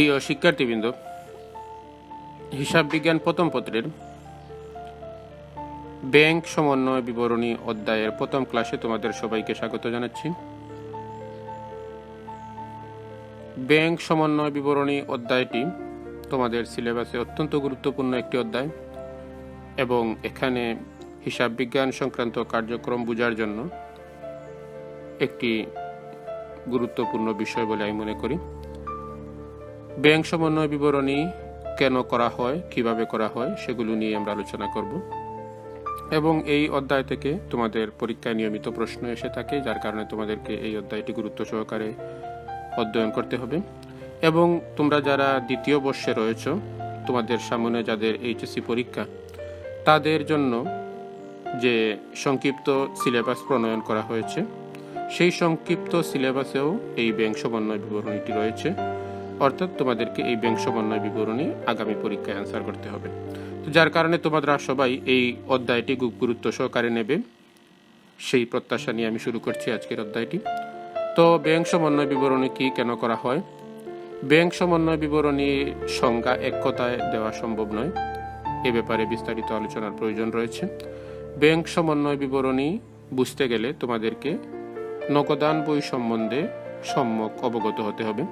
প্রিয় শিক্ষার্থীবৃন্দ, হিসাব বিজ্ঞান প্রথম পত্রের ব্যাংক সমন্বয় বিবরণী অধ্যায়ের প্রথম ক্লাসে তোমাদের সবাইকে স্বাগত জানাচ্ছি। ব্যাংক সমন্বয় বিবরণী অধ্যায়টি তোমাদের সিলেবাসে অত্যন্ত গুরুত্বপূর্ণ একটি অধ্যায় এবং এখানে হিসাব বিজ্ঞান সংক্রান্ত কার্যক্রম বোঝার জন্য একটি গুরুত্বপূর্ণ বিষয় বলে আমি মনে করি। ব্যাংক সমন্বয় বিবরণী কেন করা হয়, কিভাবে করা হয়, সেগুলো নিয়ে আমরা আলোচনা করব এবং এই অধ্যায় থেকে তোমাদের পরীক্ষায় নিয়মিত প্রশ্ন এসে থাকে, যার কারণে তোমাদেরকে এই অধ্যায়টি গুরুত্ব সহকারে অধ্যয়ন করতে হবে। এবং তোমরা যারা দ্বিতীয় বর্ষে রয়েছ, তোমাদের সামনে যাদের এইচএসসি পরীক্ষা, তাদের জন্য যে সংক্ষিপ্ত সিলেবাস প্রণয়ন করা হয়েছে, সেই সংক্ষিপ্ত সিলেবাসেও এই ব্যাংক সমন্বয় বিবরণীটি রয়েছে। অর্থাৎ তোমাদেরকে এই ব্যাংক সমন্বয় বিবরণী আগামী পরীক্ষায় অ্যান্সার করতে হবে। তো যার কারণে তোমরা সবাই এই অধ্যায়টি গুরুত্ব সহকারে নেবে, সেই প্রত্যাশা নিয়ে আমি শুরু করছি আজকের অধ্যায়টি। তো ব্যাংক সমন্বয় বিবরণী কি, কেন করা হয়? ব্যাংক সমন্বয় বিবরণীর সংজ্ঞা এক কথায় দেওয়া সম্ভব নয়, এ ব্যাপারে বিস্তারিত আলোচনার প্রয়োজন রয়েছে। ব্যাংক সমন্বয় বিবরণী বুঝতে গেলে তোমাদেরকে নগদান বই সম্বন্ধে সম্যক অবগত হতে হবে।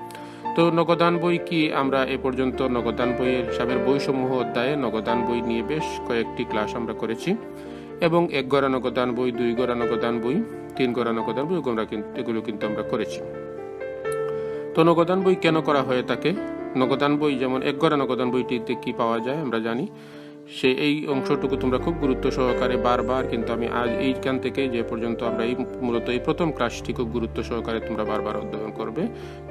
তো নগদান বই কি, আমরা এ পর্যন্ত নগদান বইয়ের হিসাবের বইসমূহ অধ্যায়ে নগদান বই নিয়ে বেশ কয়েকটি ক্লাস আমরা করেছি এবং 1 গড়া নগদান বই, 2 গড়া নগদান বই, 3 গড়া নগদান বই এগুলো কিন্তু আমরা করেছি। তো নগদান বই কেন করা হয়ে থাকে? নগদান বই যেমন 1 গড়া নগদান বইটিতে কি পাওয়া যায় আমরা জানি, এই অংশটুকু তোমরা খুব গুরুত্ব সহকারে বারবার, কিন্তু আমি আজ এইখান থেকে যে পর্যন্ত আমরা মূলত এই প্রথম ক্লাসটি খুব গুরুত্ব সহকারে তোমরা বারবার অধ্যয়ন করবে,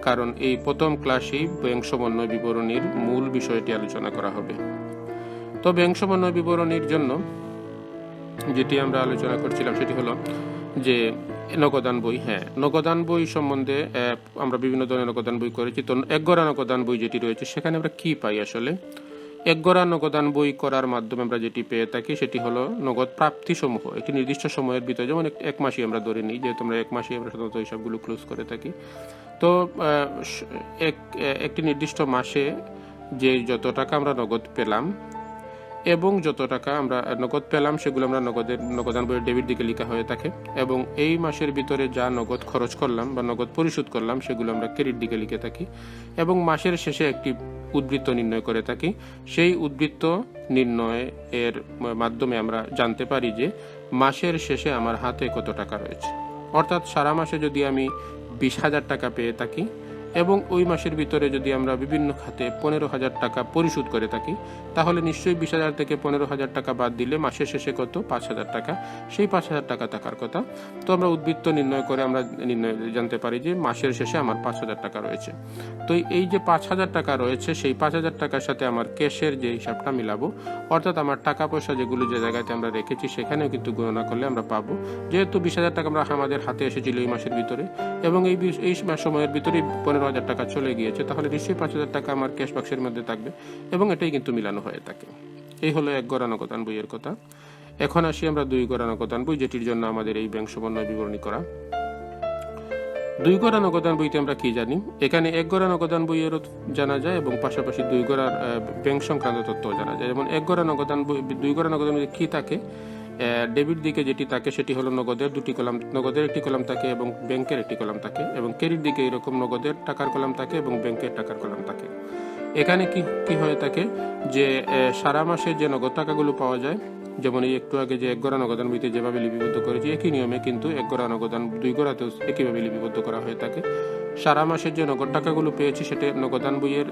কারণ এই প্রথম ক্লাসেই ব্যাংক সমন্বয় বিবরণীর মূল বিষয়টি আলোচনা করা হবে। তো ব্যাংক সমন্বয় বিবরণীর জন্য যেটি আমরা আলোচনা করছিলাম সেটি হলো যে নগদান বই। নগদান বই সম্বন্ধে আমরা বিভিন্ন ধরনের নগদান বই করেছি। তো 1 গড়া নগদান বই যেটি রয়েছে, সেখানে আমরা কি পাই আসলে? 1 গড়া নগদান বই করার মাধ্যমে আমরা যেটি পেয়ে থাকি সেটি হলো নগদ প্রাপ্তি সমূহ একটি নির্দিষ্ট সময়ের ভিতরে, যেমন 1 মাসই আমরা ধরে নিই, যেহেতু আমরা 1 মাসেই আমরা সাধারণত হিসাবগুলো ক্লোজ করে থাকি। তো একটি নির্দিষ্ট মাসে যে যত টাকা আমরা নগদ পেলাম এবং যত টাকা আমরা নগদ পেলাম সেগুলো আমরা নগদান বইয়ের ডেবিট দিকে লেখা হয়ে থাকে, এবং এই মাসের ভিতরে যা নগদ খরচ করলাম বা নগদ পরিশোধ করলাম সেগুলো আমরা ক্রেডিট দিকে লিখে থাকি এবং মাসের শেষে একটি উদ্বৃত্ত নির্ণয় করে থাকি। সেই উদ্বৃত্ত নির্ণয়ের মাধ্যমে আমরা জানতে পারি যে মাসের শেষে আমার হাতে কত টাকা রয়েছে। অর্থাৎ সারা মাসে যদি আমি 20,000 টাকা পেয়ে থাকি এবং ওই মাসের ভিতরে যদি আমরা বিভিন্ন খাতে 15,000 টাকা পরিশোধ করে থাকি, তাহলে নিশ্চয়ই 20,000 থেকে 15,000 টাকা বাদ দিলে মাসের শেষে কত? 5,000 টাকা। সেই 5,000 টাকা থাকার কথা। তো আমরা উদ্বৃত্ত নির্ণয় করে আমরা জানতে পারি যে মাসের শেষে আমার 5,000 টাকা রয়েছে। তো এই যে 5,000 টাকা রয়েছে, সেই 5,000 টাকার সাথে আমার ক্যাশের যে হিসাবটা মিলাবো, অর্থাৎ আমার টাকা পয়সা যেগুলো যে জায়গাতে আমরা রেখেছি সেখানেও কিন্তু গণনা করলে আমরা পাবো যেহেতু 20,000 টাকা আমরা আমাদের হাতে এসেছিল এই মাসের ভিতরে এবং এই সময়ের ভিতরেই 15,000 টাকা চলে গিয়েছে, তাহলে নিশ্চয়ই 5,000 টাকা আমার ক্যাশ বাক্সের মধ্যে থাকবে এবং এটাই কিন্তু মিলানো হয়ে থাকে। এই হলো 1 গড়া নগদান বইয়ের কথা। এখন আসি আমরা 2 গড়া নগদান বই, যেটির জন্য আমাদের এই ব্যাংক সমন্বয় বিবরণী করা। 2 গড়া নগদান বইতে আমরা কি জানি? এখানে 1 গড়া নগদান বইয়েরও জানা যায় এবং পাশাপাশি 2 গড়ার ব্যাংক সংক্রান্ত তথ্যও জানা যায়। যেমন 1 গড়া নগদান বই, 2 গড়া নগদান বইতে কি থাকে? ডেবিট দিকে যেটি থাকে সেটি হলো নগদের 2টি কলাম, নগদের একটি কলাম থাকে এবং ব্যাংকের একটি কলাম থাকে, এবং ক্রেডিট দিকে এরকম নগদের টাকার কলাম থাকে এবং ব্যাংকের টাকার কলাম থাকে। এখানে কি হয়ে থাকে যে সারা মাসে যে নগদ টাকাগুলো পাওয়া যায়, যেমন এই একটু আগে যে 1 গড়া নগদান বইতে যেভাবে লিপিবদ্ধ করেছি, একই নিয়মে কিন্তু 1 গড়া নগদান 2 গড়াতেও একইভাবে লিপিবদ্ধ করা হয়ে থাকে। সারা মাসের যে নগদ টাকাগুলো পেয়েছি সেটা নগদান বইয়ের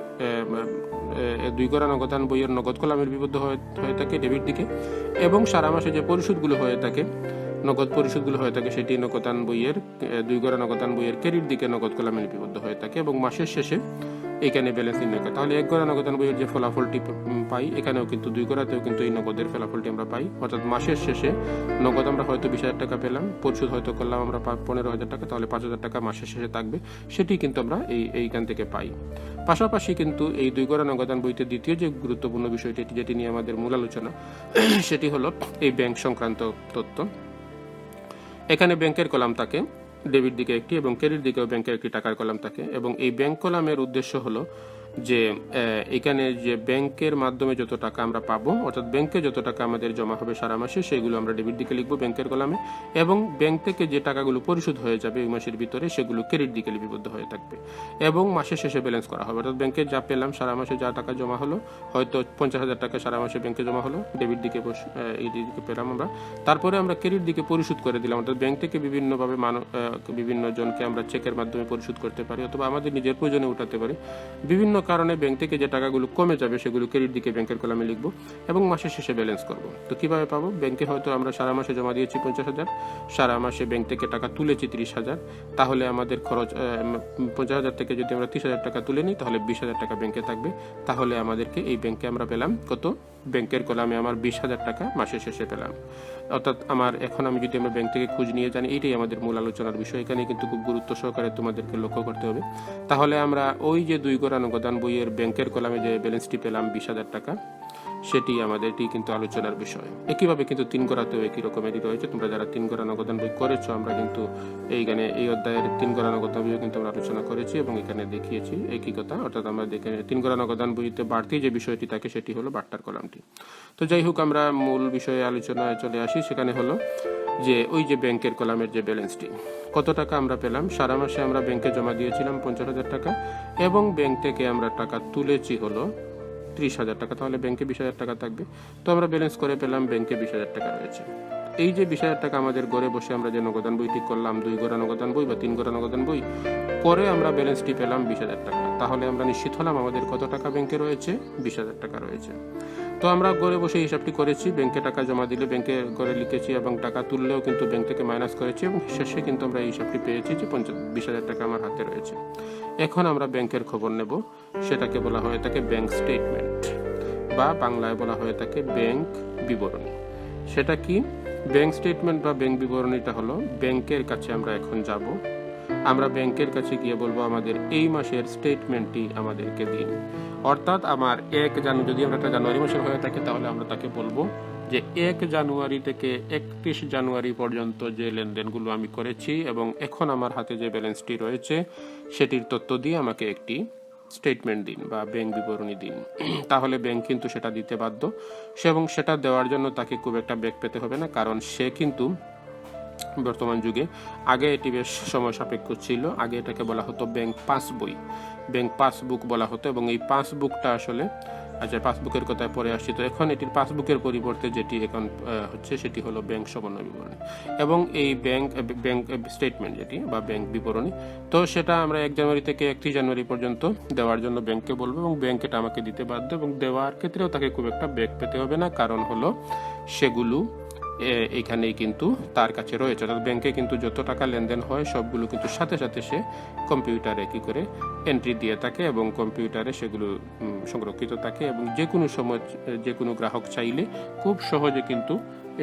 2 গড়া নগদান বইয়ের নগদ কলামে লিপিবদ্ধ হয়ে থাকে ডেবিট দিকে, এবং সারা মাসে যে পরিশোধগুলো হয়ে থাকে, নগদ পরিশোধগুলো হয়ে থাকে, সেটি নগদান বইয়ের 2 গড়া নগদান বইয়ের ক্রেডিট দিকে নগদ কলামে লিপিবদ্ধ হয়ে থাকে এবং মাসের শেষে এখানে ব্যালেন্স নির্ণয় করে। তাহলে 1 গড়া নগদান বইয়ের যে ফলাফলটি পাই, এখানেও কিন্তু 2 গড়াতেও কিন্তু এই নগদের ফলাফলটি আমরা পাই। অর্থাৎ মাসের শেষে নগদ আমরা হয়তো 20,000 টাকা পেলাম, পরিশোধ হয়তো করলাম আমরা 15,000 টাকা, তাহলে 5,000 টাকা মাসের শেষে থাকবে, সেটি কিন্তু আমরা এইখান থেকে পাই। পাশাপাশি কিন্তু এই 2 গড়া নগদান বইতে দ্বিতীয় যে গুরুত্বপূর্ণ বিষয়টি, যেটি নিয়ে আমাদের মূল আলোচনা, সেটি হলো এই ব্যাংক সংক্রান্ত তথ্য। এখানে ব্যাংকের কলাম থাকে, ডেবিট দিকে একটি এবং ক্রেডিট দিকেও ব্যাংকের একটি টাকার কলাম থাকে, এবং এই ব্যাংক কলামের উদ্দেশ্য হলো যে এখানে যে ব্যাংকের মাধ্যমে যত টাকা আমরা পাবো, অর্থাৎ ব্যাংকে যত টাকা আমাদের জমা হবে সারা মাসে, সেগুলো আমরা ডেবিট দিকে লিখবো ব্যাংকের কলামে, এবং ব্যাংক থেকে যে টাকাগুলো পরিশোধ হয়ে যাবে এই মাসের ভিতরে সেগুলো ক্রেডিট দিকে লিপিবদ্ধ হয়ে থাকবে, এবং মাসের শেষে ব্যালেন্স করা হবে। অর্থাৎ ব্যাংকে যা পেলাম সারা মাসে যা টাকা জমা হলো, হয়তো 50,000 টাকা সারা মাসে ব্যাংকে জমা হলো, ডেবিট দিকে এই দিকে পেলাম আমরা, তারপরে আমরা ক্রেডিট দিকে পরিশোধ করে দিলাম। অর্থাৎ ব্যাংক থেকে বিভিন্নভাবে বিভিন্ন জনকে আমরা চেকের মাধ্যমে পরিশোধ করতে পারি, অথবা আমাদের নিজের প্রয়োজনে উঠাতে পারি। বিভিন্ন কারণে ব্যাংক থেকে যে টাকাগুলো কমে যাবে সেগুলো ক্রেডিট দিকে ব্যাংকের কলামে লিখবো এবং মাসের শেষে ব্যালেন্স করব। তো কিভাবে পাবো? ব্যাংকে হয়তো আমরা সারা মাসে জমা দিয়েছি 50,000, সারা মাসে ব্যাংক থেকে টাকা তুলেছি 30,000, তাহলে আমাদের খরচ 50,000 থেকে যদি আমরা 30,000 টাকা তুলে নিই তাহলে 20,000 টাকা ব্যাংকে থাকবে। তাহলে আমাদেরকে এই ব্যাংকে আমরা পেলাম কত? ব্যাংকের কলামে আমার 20,000 টাকা মাসের শেষে পেলাম। অর্থাৎ আমার এখন আমি যদি আমরা ব্যাংক থেকে খোঁজ নিয়ে জানি, এইটাই আমাদের মূল আলোচনার বিষয়। এখানে কিন্তু খুব গুরুত্ব সহকারে তোমাদেরকে লক্ষ্য করতে হবে। তাহলে আমরা ওই যে 2 গড় অনুদান বইয়ের ব্যাংকের কলামে যে ব্যালেন্সটি পেলাম 20,000 টাকা, সেটি আমাদের এটি কিন্তু আলোচনার বিষয়। একইভাবে কিন্তু 3 গড়াতেও একই রকমেরই রয়েছে। তোমরা যারা 3 গড় অনুদান বই করেছো, আমরা কিন্তু এইখানে এই অধ্যায়ের 3 গড় অনুদান বইও কিন্তু আমরা আলোচনা করেছি এবং এখানে দেখিয়েছি একই কথা। অর্থাৎ আমরা দেখে 3 গড় অনুদান বইতে বাড়তি যে বিষয়টি থাকে সেটি হলো বাট্টার কলামটি। তো যাই হোক, আমরা মূল বিষয়ে আলোচনায় চলে আসি। সেখানে হলো যে ওই যে ব্যাংকের কলামের যে ব্যালেন্সটি, কত টাকা আমরা পেলাম সারা মাসে আমরা ব্যাংকে জমা দিয়েছিলাম 50,000 টাকা, এবং ব্যাংক থেকে আমরা টাকা তুলেছি হলো 30,000 টাকা, তাহলে ব্যাংকে 20,000 টাকা থাকবে। তো আমরা ব্যালেন্স করে পেলাম ব্যাংকে 20,000 টাকা রয়েছে। এই যে 20,000 টাকা আমাদের ঘরে বসে আমরা যে নগদান বই ঠিক করলাম, 2 গড় নগদান বই বা 3 গড় নগদান বই করে আমরা ব্যালেন্সটি পেলাম 20,000 টাকা। তাহলে আমরা নিশ্চিত হলাম আমাদের কত টাকা ব্যাংকে রয়েছে? 20,000 টাকা রয়েছে। তো আমরা ঘরে বসে হিসাবটি করেছি, ব্যাংকে টাকা জমা দিলে ব্যাংকে ঘরে লিখেছি এবং টাকা তুললেও কিন্তু ব্যাংক থেকে মাইনাস করেছি, এবং শেষে কিন্তু আমরা এই হিসাবটি পেয়েছি যে 20,000 টাকা আমার হাতে রয়েছে। এখন আমরা ব্যাংকের খবর নেব, সেটাকে বলা হয়ে থাকে ব্যাংক স্টেটমেন্ট, বা বাংলায় বলা হয়ে থাকে ব্যাংক বিবরণী। সেটা কি? ব্যাংক স্টেটমেন্ট বা ব্যাংক বিবরণীটা হলো ব্যাংকের কাছে আমরা এখন যাব, আমরা ব্যাংকের কাছে গিয়ে বলবো আমাদের এই মাসের স্টেটমেন্টটি আমাদেরকে দিন। অর্থাৎ আমার 1 জানুয়ারি, যদি আমরা জানুয়ারি মাসের হয়ে থাকে তাহলে আমরা তাকে বলবো যে 1 জানুয়ারি থেকে 31 জানুয়ারি পর্যন্ত যে লেনদেনগুলো আমি করেছি এবং এখন আমার হাতে যে ব্যালেন্সটি রয়েছে সেটির তথ্য দিয়ে আমাকে একটি স্টেটমেন্ট দিন বা ব্যাংক বিবরণী দিন। তাহলে ব্যাংক কিন্তু সেটা দিতে বাধ্য, এবং সেটা দেওয়ার জন্য তাকে খুব একটা বেগ পেতে হবে না, কারণ সে কিন্তু বর্তমান যুগে, আগে এটি বেশ সময় সাপেক্ষ ছিল, আগে এটাকে বলা হতো ব্যাংক পাসবই, ব্যাংক পাসবুক বলা হতো, এবং এই পাসবুকটা আসলে, আচ্ছা পাসবুকের কথায় পরে আসছি, তো এখন এটির পাসবুকের পরিবর্তে যেটি এখন হচ্ছে সেটি হলো ব্যাংক সমন্বয় বিবরণী, এবং এই ব্যাংক স্টেটমেন্ট যেটি বা ব্যাংক বিবরণী, তো সেটা আমরা 1 জানুয়ারি থেকে 31 জানুয়ারি পর্যন্ত দেওয়ার জন্য ব্যাংককে বলবো, এবং ব্যাংক এটা আমাকে দিতে বাধ্য, এবং দেওয়ার ক্ষেত্রেও তাকে খুব একটা বেগ পেতে হবে না, কারণ হলো সেগুলো এখানেই কিন্তু তার কাছে রয়েছে। অর্থাৎ ব্যাংকে কিন্তু যত টাকা লেনদেন হয় সবগুলো কিন্তু সাথে সাথে সে কম্পিউটারে কি করে এন্ট্রি দিয়ে থাকে, এবং কম্পিউটারে সেগুলো সংরক্ষিত থাকে, এবং যে কোনো সময় যে কোনো গ্রাহক চাইলে খুব সহজে কিন্তু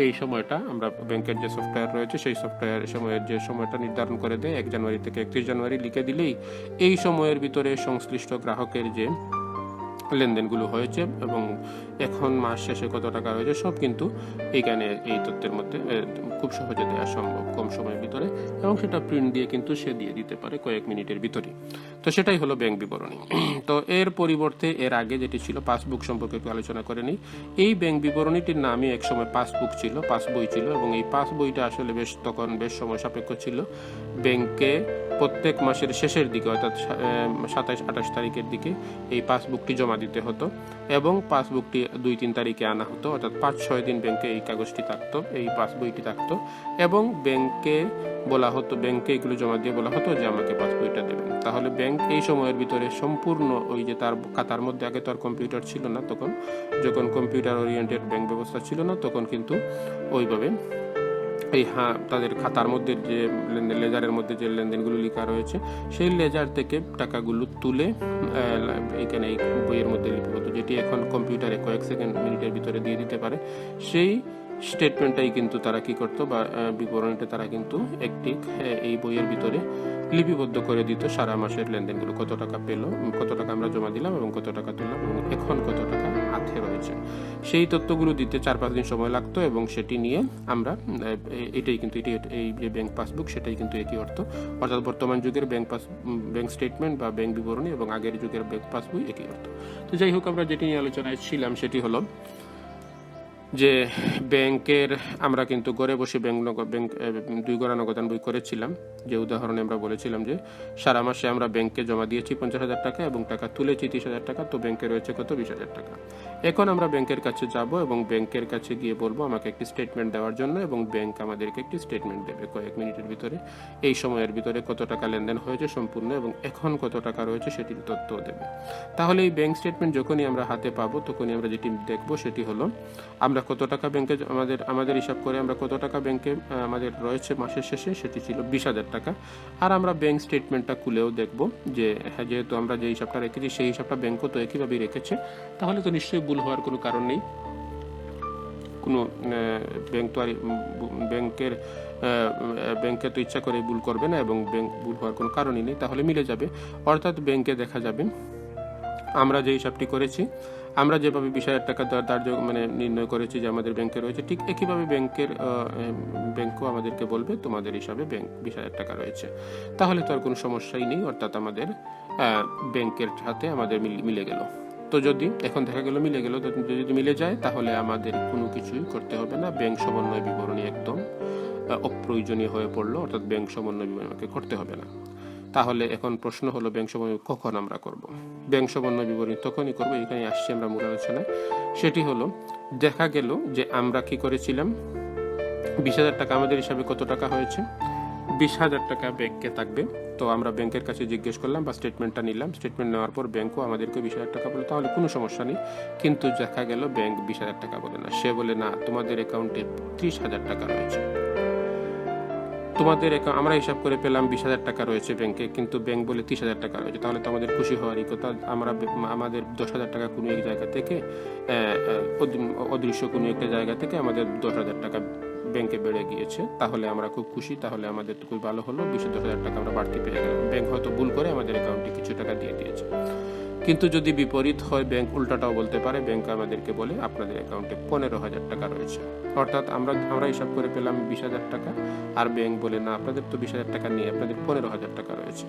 এই সময়টা, আমরা ব্যাংকের যে সফটওয়্যার রয়েছে সেই সফটওয়্যার সময়ের যে সময়টা নির্ধারণ করে দেয় 1 জানুয়ারি থেকে 31 জানুয়ারি লিখে দিলেই এই সময়ের ভিতরে সংশ্লিষ্ট গ্রাহকের যে লেনদেনগুলো হয়েছে এবং এখন মাস শেষে কত টাকা রয়েছে সব কিন্তু এইখানে এই তথ্যের মধ্যে খুব সহজে দেওয়া সম্ভব কম সময়ের ভিতরে, এবং সেটা প্রিন্ট দিয়ে কিন্তু সে দিয়ে দিতে পারে কয়েক মিনিটের ভিতরে। তো সেটাই হলো ব্যাংক বিবরণী। তো এর পরিবর্তে এর আগে যেটি ছিল পাসবুক সম্পর্কে একটু আলোচনা করে নিই। এই ব্যাংক বিবরণীটির নামই একসময় পাসবুক ছিল, পাসবই ছিল, এবং এই পাসবইটা আসলে তখন বেশ সময় সাপেক্ষ ছিল। ব্যাংকে প্রত্যেক মাসের শেষের দিকে, অর্থাৎ 27-28 তারিখের দিকে এই পাসবুকটি জমা দিতে হতো, এবং পাসবুকটি 2-3 তারিখে আনা হতো, অর্থাৎ 5-6 দিন ব্যাংকে এই কাগজটি থাকতো, এই পাসবইটি থাকতো, এবং ব্যাংকে বলা হতো, ব্যাংকে এগুলো জমা দিয়ে বলা হতো যে আমাকে পাসবইটা দেবেন। তাহলে ব্যাংক এই সময়ের ভিতরে সম্পূর্ণ ওই যে তার খাতার মধ্যে, আগে তো আর কম্পিউটার ছিল না, তখন যখন কম্পিউটার ওরিয়েন্টেড ব্যাংক ব্যবস্থা ছিল না তখন কিন্তু ওইভাবে এই তাদের খাতার মধ্যে যে লেজারের মধ্যে যে লেনদেনগুলো লেখা রয়েছে সেই লেজার থেকে টাকাগুলো তুলে এখানে এই বইয়ের মধ্যে লিপিবদ্ধ, যেটি এখন কম্পিউটারে কয়েক সেকেন্ড মিনিটের ভিতরে দিয়ে দিতে পারে, সেই স্টেটমেন্টটাই কিন্তু তারা কি করতো বা বিবরণীটা তারা কিন্তু একটি এই বইয়ের ভিতরে লিপিবদ্ধ করে দিত সারা মাসের লেনদেনগুলো, কত টাকা পেলো, কত টাকা আমরা জমা দিলাম এবং কত টাকা তুললাম এবং এখন কত টাকা হাতে সাথে রয়েছে। সেই তথ্যগুলো দিতে 4-5 দিন সময় লাগতো এবং সেটি নিয়ে আমরা এটাই কিন্তু এই যে ব্যাংক পাসবুক সেটাই কিন্তু একই অর্থ, অর্থাৎ বর্তমান যুগের ব্যাংক স্টেটমেন্ট বা ব্যাংক বিবরণী এবং আগের যুগের ব্যাংক পাসবই একই অর্থ। তো যাই হোক, আমরা যেটি নিয়ে আলোচনায় ছিলাম সেটি হলো যে ব্যাংকের আমরা কিন্তু ঘরে বসে ব্যাংক 2 গড়া নগদান বই করেছিলাম। যে উদাহরণে আমরা বলেছিলাম যে সারা মাসে আমরা ব্যাংকে জমা দিয়েছি 50,000 টাকা এবং টাকা তুলেছি 30,000 টাকা, তো ব্যাংকে রয়েছে কত? 20,000 টাকা। এখন আমরা ব্যাংকের কাছে যাব এবং ব্যাংকের কাছে গিয়ে বলবো আমাকে একটি স্টেটমেন্ট দেওয়ার জন্য, এবং ব্যাংক আমাদেরকে একটি স্টেটমেন্ট দেবে কয়েক মিনিটের ভিতরে। এই সময়ের ভিতরে কত টাকা লেনদেন হয়েছে সম্পূর্ণ এবং এখন কত টাকা রয়েছে সেটির তথ্য দেবে। তাহলে এই ব্যাংক স্টেটমেন্ট যখনই আমরা হাতে পাবো তখনই আমরা যেটি দেখবো সেটি হলো আমরা কত টাকা ব্যাংকে আমাদের হিসাব করে আমরা কত টাকা ব্যাংকে আমাদের রয়েছে মাসের শেষে, সেটি ছিল 20,000 টাকা। আর আমরা ব্যাংক স্টেটমেন্টটা খুলেও দেখব যে হ্যাঁ, যেহেতু আমরা যে হিসাবটা রেখেছি সেই হিসাবটা ব্যাংকও তো একইভাবেই রেখেছে, তাহলে তো নিশ্চয়ই ভুল হওয়ার কোনো কারণ নেই। কোনো ব্যাংক তো আর ব্যাংকে তো ইচ্ছা করে ভুল করবে না এবং ব্যাংক ভুল হওয়ার কোনো কারণই নেই, তাহলে মিলে যাবে। অর্থাৎ ব্যাংকে দেখা যাবে আমরা যে হিসাবটি করেছি, আমরা যেভাবে 20,000 টাকা ধার্য নির্ণয় করেছি যে আমাদের ব্যাংকে রয়েছে, ঠিক একইভাবে ব্যাংকও আমাদেরকে বলবে তোমাদের হিসাবে 20,000 টাকা রয়েছে। তাহলে তো আর কোনো সমস্যাই নেই, অর্থাৎ আমাদের ব্যাংকের সাথে আমাদের মিলে গেল। তো যদি এখন দেখা গেল মিলে গেল, যদি মিলে যায় তাহলে আমাদের কোনো কিছুই করতে হবে না, ব্যাংক সমন্বয় বিবরণী একদম অপ্রয়োজনীয় হয়ে পড়লো, অর্থাৎ ব্যাংক সমন্বয় বিবরণী করতে হবে না। তাহলে এখন প্রশ্ন হলো ব্যাংক সমন্বয় কখন আমরা করব? ব্যাংক সমন্বয় বিবরণী তখনই করবো, এখানে আসছি আমরা মূল আলোচনায়। সেটি হলো দেখা গেল যে আমরা কি করেছিলাম, 20,000 টাকা আমাদের হিসাবে কত টাকা হয়েছে, 20,000 টাকা ব্যাংকে থাকবে। তো আমরা ব্যাংকের কাছে জিজ্ঞেস করলাম বা স্টেটমেন্টটা নিলাম, স্টেটমেন্ট নেওয়ার পর ব্যাংকও আমাদেরকে 20,000 টাকা বলে, তাহলে কোনো সমস্যা নেই। কিন্তু দেখা গেল ব্যাংক 20,000 টাকা বলে না, সে বলে না তোমাদের অ্যাকাউন্টে 30,000 টাকা রয়েছে। আমরা হিসাব করে পেলাম 20,000 টাকা রয়েছে ব্যাংকে, কিন্তু ব্যাংক বলে 30,000 টাকা রয়েছে। তাহলে তো আমাদের খুশি হওয়ারই কথা, আমাদের 10,000 টাকা কোনো এক জায়গা থেকে অদৃশ্য কোনো একটা জায়গা থেকে আমাদের 10,000 টাকা ব্যাংকে বেড়ে গিয়েছে, তাহলে আমরা খুব খুশি, তাহলে আমাদের তো খুব ভালো হলো, 10,000 টাকা আমরা বাড়তি পেয়ে গেলাম। ব্যাংক হয়তো ভুল করে আমাদের অ্যাকাউন্টে কিছু টাকা দিয়ে দিয়েছে। কিন্তু যদি বিপরীত হয়, ব্যাংক উল্টাটাও বলতে পারে, ব্যাংক আমাদেরকে বলে আপনাদের অ্যাকাউন্টে 15,000 টাকা রয়েছে। অর্থাৎ আমরা হিসাব করে পেলাম 20,000 টাকা, আর ব্যাংক বলে না আপনাদের তো 20,000 টাকা নিয়ে আপনাদের 15,000 টাকা রয়েছে।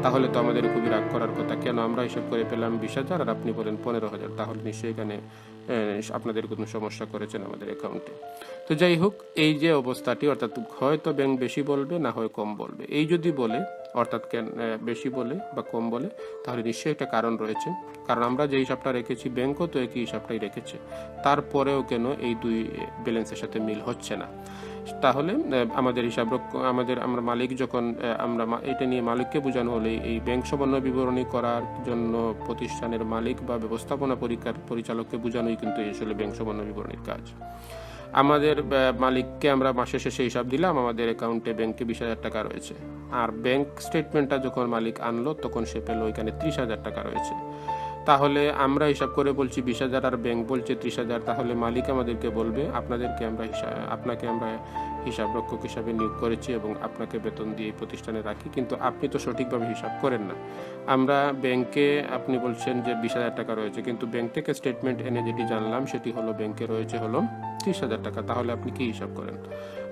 তাহলে তো আমাদের খুবই রাগ করার কথা, কেন আমরা হিসাব করে পেলাম 20,000 আর আপনি বলেন 15,000, তাহলে নিশ্চয়ই এখানে আপনাদের কোনো সমস্যা করেছেন আমাদের অ্যাকাউন্টে। তো যাই হোক, এই যে অবস্থাটি, অর্থাৎ হয়তো ব্যাংক বেশি বলবে না হয় কম বলবে। এই যদি বলে, অর্থাৎ বেশি বলে বা কম বলে, তাহলে নিশ্চয়ই একটা কারণ রয়েছে। কারণ আমরা যে হিসাবটা রেখেছি ব্যাংকও তো একই হিসাবটাই রেখেছে, তারপরেও কেন এই দুই ব্যালেন্সের সাথে মিল হচ্ছে না? তাহলে আমাদের হিসাব আমরা মালিক যখন আমরা এটা নিয়ে মালিককে বোঝানো হলে, এই ব্যাংক সমন্বয় বিবরণী করার জন্য প্রতিষ্ঠানের মালিক বা ব্যবস্থাপনা পরিচালককে বোঝানোই কিন্তু আসলে ব্যাংক সমন্বয় বিবরণীর কাজ। আমাদের মালিককে আমরা মাসের শেষে হিসাব দিলাম, আমাদের অ্যাকাউন্টে ব্যাংকে 20,000 টাকা রয়েছে, আর ব্যাংক স্টেটমেন্টটা যখন মালিক আনলো তখন সে পেল ওইখানে 30,000 টাকা রয়েছে। তাহলে আমরা হিসাব করে বলছি 20,000 আর ব্যাংক বলছে 30,000, তাহলে মালিক আমাদেরকে বলবে আপনাকে আমরা হিসাব রক্ষক হিসাবে নিয়োগ করেছি এবং আপনাকে বেতন দিয়ে প্রতিষ্ঠানে রাখি, কিন্তু আপনি তো সঠিকভাবে হিসাব করেন না। আমরা ব্যাংকে আপনি বলছেন যে 20,000 টাকা রয়েছে, কিন্তু ব্যাংক থেকে স্টেটমেন্ট এনে যেটি জানলাম সেটি হলো ব্যাংকে রয়েছে হলো 30,000 টাকা। তাহলে আপনি কি হিসাব করেন?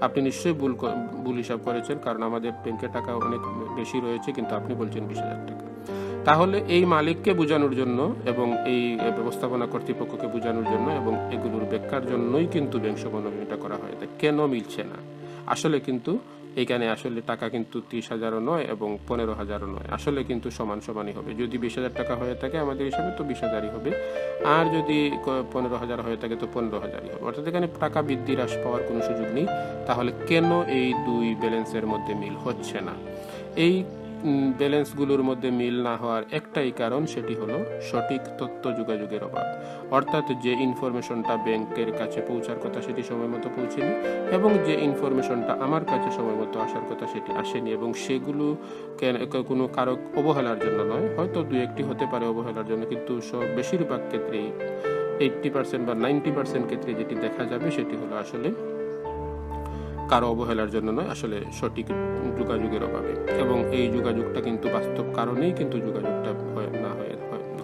আপনি নিশ্চয়ই ভুল হিসাব করেছেন, কারণ আমাদের ব্যাংকে টাকা অনেক বেশি রয়েছে কিন্তু আপনি বলছেন 20,000 টাকা। তাহলে এই মালিককে বোঝানোর জন্য এবং এই ব্যবস্থাপনা কর্তৃপক্ষকে বোঝানোর জন্য এবং এগুলোর ব্যাখ্যার জন্যই কিন্তু ব্যাংক সমন্বয়টা করা হয়। কেন মিলছে না? আসলে কিন্তু এখানে আসলে টাকা কিন্তু 30,000ও নয় এবং 15,000ও নয়, আসলে কিন্তু সমানই হবে। যদি 20,000 টাকা হয়ে থাকে আমাদের হিসাবে তো 20,000ই হবে, আর যদি 15,000 হয়ে থাকে তো 15,000ই হবে। অর্থাৎ এখানে টাকা বৃদ্ধি হ্রাস পাওয়ার কোনো সুযোগ নেই। তাহলে কেন এই দুই ব্যালেন্সের মধ্যে মিল হচ্ছে না? এই ব্যালেন্সগুলোর মধ্যে মিল না হওয়ার একটাই কারণ, সেটি হলো সঠিক তথ্য যোগাযোগের অভাব। অর্থাৎ যে ইনফরমেশনটা ব্যাংকের কাছে পৌঁছার কথা সেটি সময় মতো পৌঁছেনি, এবং যে ইনফরমেশনটা আমার কাছে সময় মতো আসার কথা সেটি আসেনি, এবং সেগুলো কোনো কারক অবহেলার জন্য নয়, হয়তো 2-1টি হতে পারে অবহেলার জন্য, কিন্তু বেশিরভাগ ক্ষেত্রেই 80% বা 90% ক্ষেত্রে যেটি দেখা যাবে সেটি হলো আসলে কারো অবহেলার জন্য নয়, আসলে সঠিক যোগাযোগের অভাবে। এবং এই যোগাযোগটা কিন্তু বাস্তব কারণেই কিন্তু যোগাযোগটা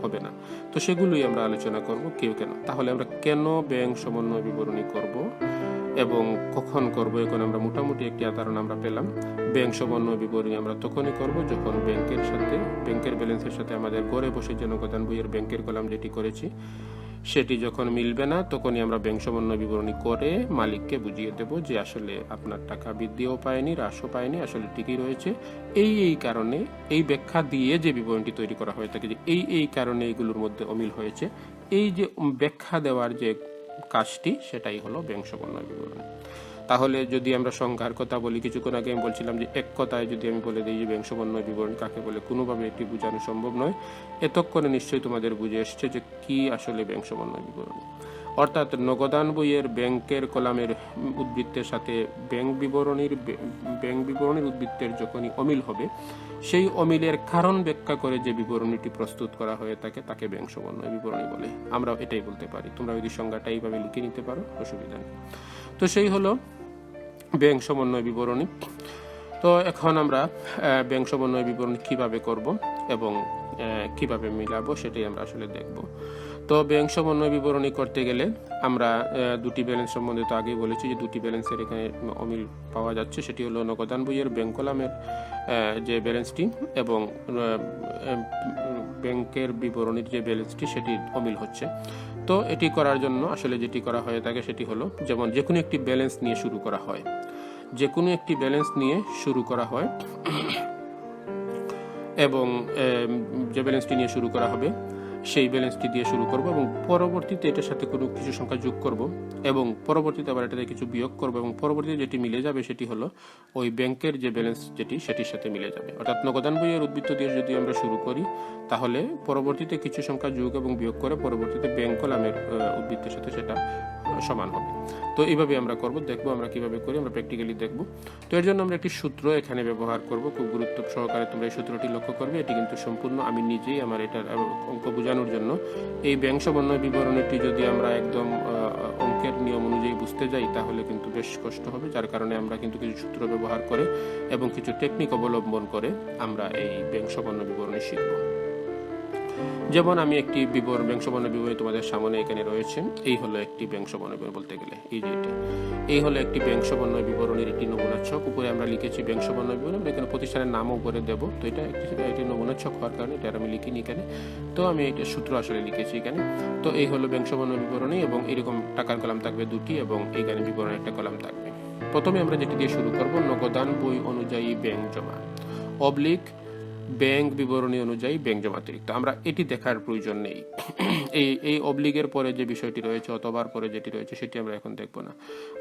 হবে না। তো সেগুলোই আমরা আলোচনা করব কেউ কেন। তাহলে আমরা কেন ব্যাংক সমন্বয় বিবরণী করব এবং কখন করব, এখন আমরা মোটামুটি একটি ধারণা আমরা পেলাম। ব্যাংক সমন্বয় বিবরণী আমরা তখনই করব যখন ব্যাংকের ব্যালেন্সের সাথে আমাদের ঘরে বসে যে নগদান বইয়ের ব্যাংকের কলাম যেটি করেছি সেটি যখন মিলবে না, তখনই আমরা ব্যাংক সমন্বয় বিবরণী করে মালিককে বুঝিয়ে দেব যে আসলে আপনার টাকা বৃদ্ধিও পায়নি, হ্রাসও পায়নি, আসলে ঠিকই রয়েছে। এই কারণে এই ব্যাখ্যা দিয়ে যে বিবরণীটি তৈরি করা হয়ে থাকে যে এই কারণে এইগুলোর মধ্যে অমিল হয়েছে, এই যে ব্যাখ্যা দেওয়ার যে কাজটি, সেটাই হলো ব্যাংক সমন্বয় বিবরণী। তাহলে যদি আমরা সংজ্ঞার কথা বলি, কিছুক্ষণ আগে আমি বলছিলাম যে এক কথায় যদি আমি বলে দিই যে ব্যাংক সমন্বয় বিবরণী কাকে বলে, কোনোভাবে এটি বোঝানো সম্ভব নয়। এতক্ষণে নিশ্চয়ই তোমাদের বুঝে এসছে যে কি আসলে ব্যাংক সমন্বয় বিবরণী। অর্থাৎ নগদান বইয়ের ব্যাংকের কলামের উদ্বৃত্তের সাথে ব্যাংক বিবরণীর উদ্বৃত্তের যখনই অমিল হবে, সেই অমিলের কারণ ব্যাখ্যা করে যে বিবরণীটি প্রস্তুত করা হয়ে থাকে তাকে ব্যাংক সমন্বয় বিবরণী বলে। আমরা এটাই বলতে পারি। তোমরা যদি সংজ্ঞাটা এইভাবে লিখে নিতে পারো, অসুবিধা নেই। তো সেই হলো ব্যাংক সমন্বয় বিবরণী। তো এখন আমরা ব্যাংক সমন্বয় বিবরণী কিভাবে করব এবং কিভাবে মিলাবো সেটাই আমরা আসলে দেখব। তো ব্যাংক সমন্বয় বিবরণী করতে গেলে আমরা দুটি ব্যালেন্স সম্বন্ধে তো আগেই বলেছি যে দুটি ব্যালেন্সের এখানে অমিল পাওয়া যাচ্ছে। সেটি হলো নগদান বইয়ের ব্যাংক কলামের যে ব্যালেন্সটি এবং ব্যাংকের বিবরণীর যে ব্যালেন্সটি সেটি অমিল হচ্ছে। তো এটি করার জন্য আসলে যেটি করা হয়ে থাকে সেটি হলো, যেমন যে কোনো একটি ব্যালেন্স নিয়ে শুরু করা হয়, এবং যে ব্যালেন্সটি নিয়ে শুরু করা হবে সেই ব্যালেন্সটি দিয়ে শুরু করব এবং পরবর্তীতে এটার সাথে কোনো কিছু সংখ্যা যোগ করব এবং পরবর্তীতে আবার এটাতে কিছু বিয়োগ করব এবং পরবর্তীতে যেটি মিলে যাবে সেটি হলো ওই ব্যাংকের যে ব্যালেন্স সেটির সাথে মিলে যাবে। অর্থাৎ নগদান বইয়ের উদ্বৃত্ত দিয়ে যদি আমরা শুরু করি তাহলে পরবর্তীতে কিছু সংখ্যা যোগ এবং বিয়োগ করে পরবর্তীতে ব্যাংক কলামের উদ্বৃত্তের সাথে সেটা সমান হবে। তো এইভাবে আমরা করব, দেখবো আমরা কিভাবে করি, আমরা প্র্যাকটিক্যালি দেখব। তো এর জন্য আমরা একটি সূত্র এখানে ব্যবহার করব, খুব গুরুত্ব সহকারে তোমরা এই সূত্রটি লক্ষ্য করবে। এটি কিন্তু সম্পূর্ণ আমি নিজেই আমার এটার অঙ্ক বোঝানোর জন্য এই ব্যাংক সমন্বয় বিবরণীটি যদি আমরা একদম অঙ্কের নিয়ম অনুযায়ী বুঝতে যাই তাহলে কিন্তু বেশ কষ্ট হবে, যার কারণে আমরা কিন্তু কিছু সূত্র ব্যবহার করে এবং কিছু টেকনিক অবলম্বন করে আমরা এই ব্যাংক সমন্বয় বিবরণী শিখব। যেমন আমি একটি ব্যাংক সমন্বয় বিবরণী তোমাদের সামনে এখানে রয়েছে। এই হলো একটি ব্যাংক সমন্বয় বিবরণী, বলতে গেলে এই হলো একটি ব্যাংক সমন্বয় বিবরণীর একটি নমুনা ছক। উপরে আমরা লিখেছি ব্যাংক সমন্বয় বিবরণী, আমরা এখানে প্রতিষ্ঠানের নামও উপরে দেবো। তো এটা একটি নমুনা ছক হওয়ার কারণে এটা আমি লিখিনি এখানে। তো আমি এটা সূত্র আসলে লিখেছি এখানে। তো এই হলো ব্যাংক সমন্বয় বিবরণী এবং এরকম টাকার কলাম থাকবে দুটি এবং এইখানে বিবরণের একটা কলাম থাকবে। প্রথমে আমরা যেটি দিয়ে শুরু করব, নগদান বই অনুযায়ী ব্যাংক জমা অবলিক ব্যাংক বিবরণী অনুযায়ী ব্যাংক জমা অতিরিক্ত। আমরা এটি দেখার প্রয়োজন নেই। এই অবলিগের পরে যে বিষয়টি রয়েছে অথবা পরে যেটি রয়েছে সেটি আমরা এখন দেখব না।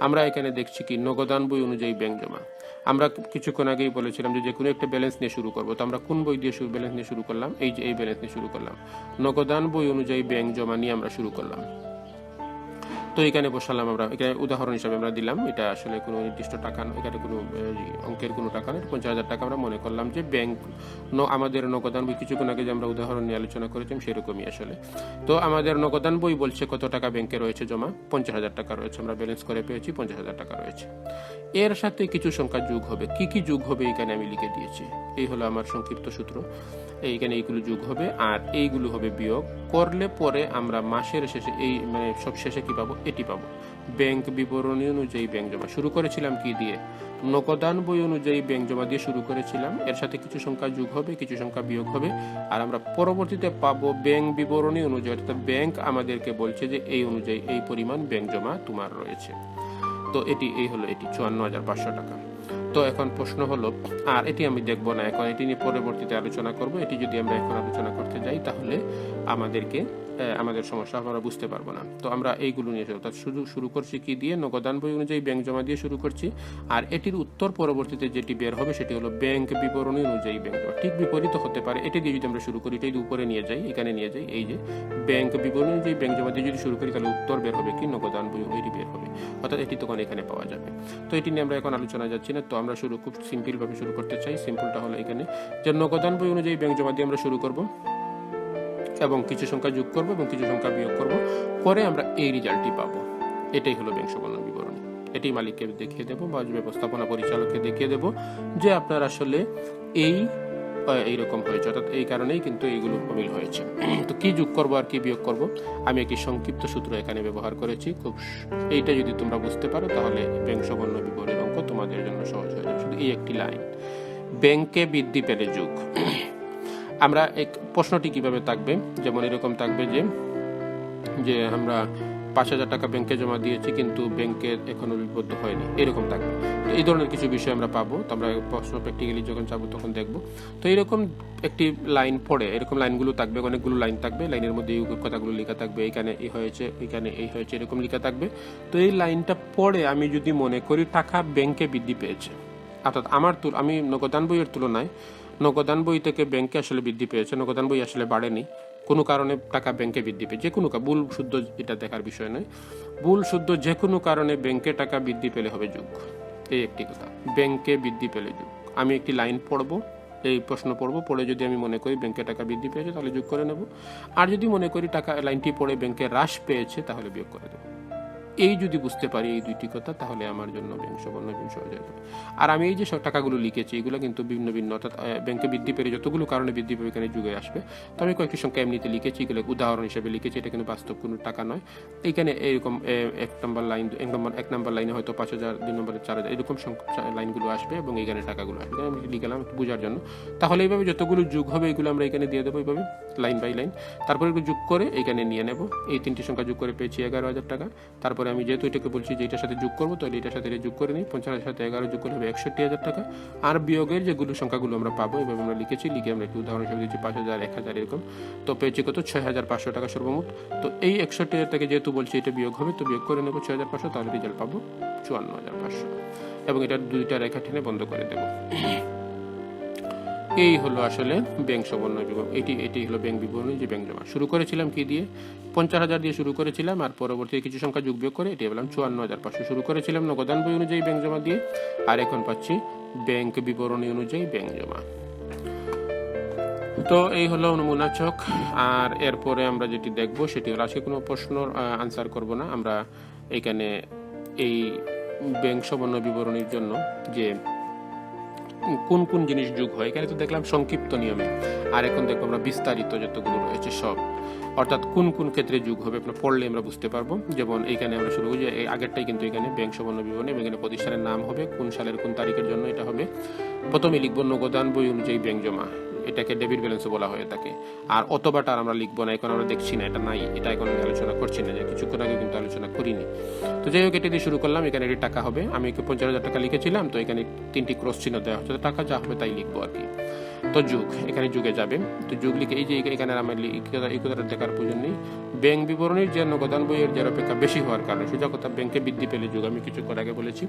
আমরা এখানে দেখছি কি নগদান বই অনুযায়ী ব্যাংক জমা। আমরা কিছুক্ষণ আগেই বলেছিলাম যে কোনো একটা ব্যালেন্স নিয়ে শুরু করব। তো আমরা কোন বই দিয়ে ব্যালেন্স নিয়ে শুরু করলাম? এই ব্যালেন্স নিয়ে শুরু করলাম। নগদান বই অনুযায়ী ব্যাংক জমা নিয়ে আমরা শুরু করলাম। তো এখানে বসালাম, আমরা এখানে উদাহরণ হিসাবে আমরা দিলাম, এটা আসলে কোনো নির্দিষ্ট টাকা, এখানে কোনো অঙ্কের কোনো টাকা নেই, 50,000 টাকা আমরা মনে করলাম যে ব্যাংক আমাদের নগদান বই কিছুক্ষণ আগে যে আমরা উদাহরণ নিয়ে আলোচনা করেছিলাম সেরকমই আসলে। তো আমাদের নগদান বই বলছে কত টাকা ব্যাংকে রয়েছে জমা, 50,000 টাকা রয়েছে, আমরা ব্যালেন্স করে পেয়েছি 50,000 টাকা রয়েছে। এর সাথে কিছু সংখ্যা যোগ হবে, কি যোগ হবে এখানে আমি লিখে দিয়েছি। এই হলো আমার সংক্ষিপ্ত সূত্র। এইখানে এইগুলো যোগ হবে আর এইগুলো হবে বিয়োগ করলে পরে আমরা মাসের শেষে সব শেষে কি পাবো? এটি পাবো, ব্যাংক বিবরণী অনুযায়ী ব্যাংক জমা। শুরু করেছিলাম কি দিয়ে? নগদান বই অনুযায়ী ব্যাংক জমা দিয়ে শুরু করেছিলাম, এর সাথে কিছু সংখ্যা যোগ হবে, কিছু সংখ্যা বিয়োগ হবে, আর আমরা পরবর্তীতে পাবো ব্যাংক বিবরণী অনুযায়ী, অর্থাৎ ব্যাংক আমাদেরকে বলছে যে এই অনুযায়ী এই পরিমাণ ব্যাংক জমা তোমার রয়েছে। তো এই হলো 54,500 টাকা। তো এখন প্রশ্ন হলো, আর এটি আমি দেখবো না এখন, এটি নিয়ে পরবর্তীতে আলোচনা করব। এটি যদি আমরা এখন আলোচনা করতে যাই তাহলে আমাদের সমস্যা আমরা বুঝতে পারবো না। তো আমরা এইগুলো নিয়ে অর্থাৎ শুরু করছি কি দিয়ে? নগদান বই অনুযায়ী ব্যাংক জমা দিয়ে শুরু করছি, আর এটির উত্তর পরবর্তীতে যেটি বের হবে সেটি হলো ব্যাংক বিবরণী অনুযায়ী ব্যাংক জমা। ঠিক বিপরীত হতে পারে, এটি দিয়ে যদি আমরা শুরু করি, এটাই উপরে নিয়ে যাই, এখানে নিয়ে যাই, এই যে ব্যাংক বিবরণী অনুযায়ী ব্যাংক জমা দিয়ে যদি শুরু করি তাহলে উত্তর বের হবে কি? নগদান বই এটি বের হবে, অর্থাৎ এটি তখন এখানে পাওয়া যাবে। তো এটি নিয়ে আমরা এখন আলোচনা যাচ্ছি না। তো আমরা খুব সিম্পল ভাবে শুরু করতে চাই। সিম্পলটা হলো এখানে যে নগদান বই অনুযায়ী ব্যাংক জমা দিয়ে আমরা শুরু করব এবং কিছু সংখ্যা যোগ করব এবং কিছু সংখ্যা বিয়োগ করব, পরে আমরা এই রেজাল্টটি পাবো। এটাই হলো ব্যাংক সমন্বয় বিবরণী। এটি মালিককে দেখিয়ে দেবো বা ব্যবস্থাপনা পরিচালককে দেখিয়ে দেবো যে আপনার আসলে এই এইরকম হয়েছে, অর্থাৎ এই কারণেই কিন্তু এইগুলো অমিল হয়েছে। তো কি যোগ করব আর কি বিয়োগ করব, আমি একটি সংক্ষিপ্ত সূত্র এখানে ব্যবহার করেছি। এইটা যদি তোমরা বুঝতে পারো তাহলে ব্যাংক সমন্য বিবরণীর অঙ্ক তোমাদের জন্য সহজ হয়ে যাবে। শুধু এই একটি লাইন, ব্যাংকে বৃদ্ধি পেলে যোগ। আমরা এক প্রশ্নটি কিভাবে থাকবে, যেমন এরকম থাকবে যে আমরা 5,000 টাকা ব্যাংকে জমা দিয়েছি কিন্তু ব্যাংকে এখনো লিপিবদ্ধ হয়নি, এরকম থাকবে। তো এই ধরনের কিছু বিষয় আমরা পাবো, তো আমরা প্রশ্ন প্র্যাকটিক্যালি যখন যাবো তখন দেখবো। তো এরকম একটি লাইন পড়ে, এরকম লাইনগুলো থাকবে, অনেকগুলো লাইন থাকবে, লাইনের মধ্যে এই কথাগুলো লেখা থাকবে, এখানে এই হয়েছে, এখানে এই হয়েছে, এরকম লেখা থাকবে। তো এই লাইনটা পড়ে আমি যদি মনে করি টাকা ব্যাংকে বৃদ্ধি পেয়েছে, অর্থাৎ আমি নগদান বইয়ের তুলনায় নগদান বই থেকে ব্যাংকে আসলে বৃদ্ধি পেয়েছে, নগদান বই আসলে বাড়েনি, কোনো কারণে টাকা ব্যাংকে বৃদ্ধি পেয়ে, যে কোনো ভুল শুদ্ধ এটা দেখার বিষয় নয়, ভুল শুদ্ধ যে কোনো কারণে ব্যাংকে টাকা বৃদ্ধি পেলে হবে যোগ। এই একটি কথা, ব্যাংকে বৃদ্ধি পেলে যোগ। আমি একটি লাইন পড়বো, এই প্রশ্ন পড়বো, পড়ে যদি আমি মনে করি ব্যাংকে টাকা বৃদ্ধি পেয়েছে তাহলে যোগ করে নেব, আর যদি মনে করি টাকা লাইনটি পড়ে ব্যাংকে হ্রাস পেয়েছে তাহলে বিয়োগ করে দেবো। এই যদি বুঝতে পারি এই দুইটি কথা তাহলে আমার জন্য ব্যাংক সমন্য সহজ হয়ে যাবে। আর আমি এই যে টাকাগুলো লিখেছি এগুলো কিন্তু ভিন্ন ভিন্ন, অর্থাৎ ব্যাংকে বৃদ্ধি পেয়ে যতগুলো কারণে বৃদ্ধি পেয়ে এখানে যুগে আসবে। তো আমি কয়েকটি সংখ্যা এমনিতে লিখেছি, এগুলো উদাহরণ হিসেবে লিখেছি, এটা কিন্তু বাস্তব কোনো টাকা নয়। এইখানে এরকম এক নম্বর লাইনে হয়তো 5,000, 2 নম্বরে 4,000, এরকম লাইনগুলো আসবে এবং এইখানে টাকাগুলো আসবে। আমি লিখলাম বোঝার জন্য। তাহলে এইভাবে যতগুলো যুগ হবে এগুলো আমরা এখানে দিয়ে দেবো এইভাবে লাইন বাই লাইন, তারপরে এগুলো যোগ করে এখানে নিয়ে নেব। এই তিনটি সংখ্যা যোগ করে পেয়েছি 11,000 টাকা। তারপরে আমি যেহেতু এটাকে বলছি যে এটার সাথে যোগ করবো, তাহলে এটার সাথে যোগ করে নিই, 50,000 সাথে 11 যোগ করলে হবে 61,000 টাকা। আর বিয়োগের যেগুলো সংখ্যাগুলো আমরা পাবো এভাবে আমরা লিখেছি, লিখে আমরা একটি উদাহরণ হিসেবে দিচ্ছি 5,000, 1,000 এরকম। তো পেয়েছি কত, 6,500 টাকা সর্বমোট। তো এই 61,000 থেকে যেহেতু বলছি এটা বিয়োগ হবে, তো বিয়োগ করে নেবো 6,500, তাহলে রেজাল্ট পাবো 54,500 এবং এটা দুইটা রেখা টেনে বন্ধ করে দেবো। এই হলো আসলে ব্যাংক সমন্বয় বিবরণ। এটি হলো ব্যাংক বিবরণী, যে ব্যাংক জমা। শুরু করেছিলাম কি দিয়ে, 50,000 দিয়ে শুরু করেছিলাম, আর পরবর্তীতে কিছু সংখ্যা যোগ বিয়োগ করে এটি বললাম 54,500। শুরু করেছিলাম নগদান বই অনুযায়ী ব্যাংক জমা দিয়ে, আর এখন পাচ্ছি ব্যাংক বিবরণী অনুযায়ী ব্যাংক জমা। তো এই হলো নমুনা ছক। আর এরপরে আমরা যেটি দেখবো সেটি হলো, আজকে কোনো প্রশ্ন আনসার করব না, আমরা এখানে এই ব্যাংক সমন্বয় বিবরণীর জন্য যে কোন কোন জিনিস যোগ হয়, এখানে তো দেখলাম সংক্ষিপ্ত নিয়মে, আর এখন দেখবো আমরা বিস্তারিত যতগুলো রয়েছে সব, অর্থাৎ কোন কোন ক্ষেত্রে যোগ হবে আপনার পড়লে আমরা বুঝতে পারবো। যেমন এইখানে আমরা শুরু করি, এই আগেরটাই কিন্তু এখানে ব্যাংক সমন্বয় বিবরণী, এখানে প্রতিষ্ঠানের নাম হবে, কোন সালের কোন তারিখের জন্য এটা হবে। প্রথমে লিখবো নগদান বই অনুযায়ী ব্যাংক জমা, এটাকে ডেবিট ব্যালেন্সও বলা হয়ে থাকে। আর অথবাটা আমরা লিখবো না, এখন আমরা দেখছি না, এটা নাই, এটা এখন আমি আলোচনা করছি না, যে কিছুক্ষণ আগে কিন্তু আলোচনা করিনি। তো যাই হোক, এটা দিয়ে শুরু করলাম। এখানে এটি টাকা হবে, আমি 50,000 টাকা লিখেছিলাম, তো এখানে 3টি ক্রস চিহ্ন দেওয়া হচ্ছে, টাকা যা হবে তাই লিখবো আর কি। তো যুগ, এখানে যুগে যাবে, তো যুগ লিখে এই যে এখানে আমার এই কথাটা দেখার প্রয়োজন নেই। ব্যাংক বিবরণীর যে নগদান বইয়ের যার অপেক্ষা বেশি হওয়ার কারণে, সোজা কথা ব্যাংকে বৃদ্ধি পেলে যুগ, আমি কিছুক্ষণ আগে বলেছি।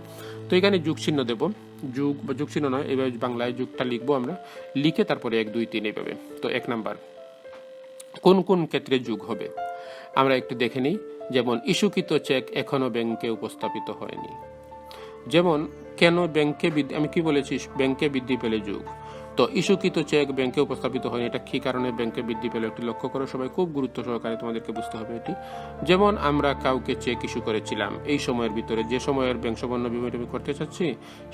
তো এখানে যুগ চিহ্ন দেবো, যুগ বা যুগ চিহ্ন নয়, এভাবে বাংলায় যুগটা লিখবো আমরা, লিখে তারপরে 1, 2, 3 এভাবে। তো 1 নাম্বার, কোন কোন ক্ষেত্রে যুগ হবে আমরা একটু দেখে নিই। যেমন ইস্যুকৃত চেক এখনো ব্যাংকে উপস্থাপিত হয়নি। যেমন কেন ব্যাংকে আমি কি বলেছি, ব্যাংকে বৃদ্ধি পেলে যুগ। তো ইস্যুকৃত চেক ব্যাংকে উপস্থাপিত হয়নি, এটা কি কারণে ব্যাংকে বৃদ্ধি পেলে একটি লক্ষ্য করো সবাই, খুব গুরুত্ব সহকারে তোমাদেরকে বুঝতে হবে এটি। যেমন আমরা কাউকে চেক ইস্যু করেছিলাম এই সময়ের ভিতরে, যে সময়ের ব্যাংক সমন্বয় বিবরণী আমি করতে চাচ্ছি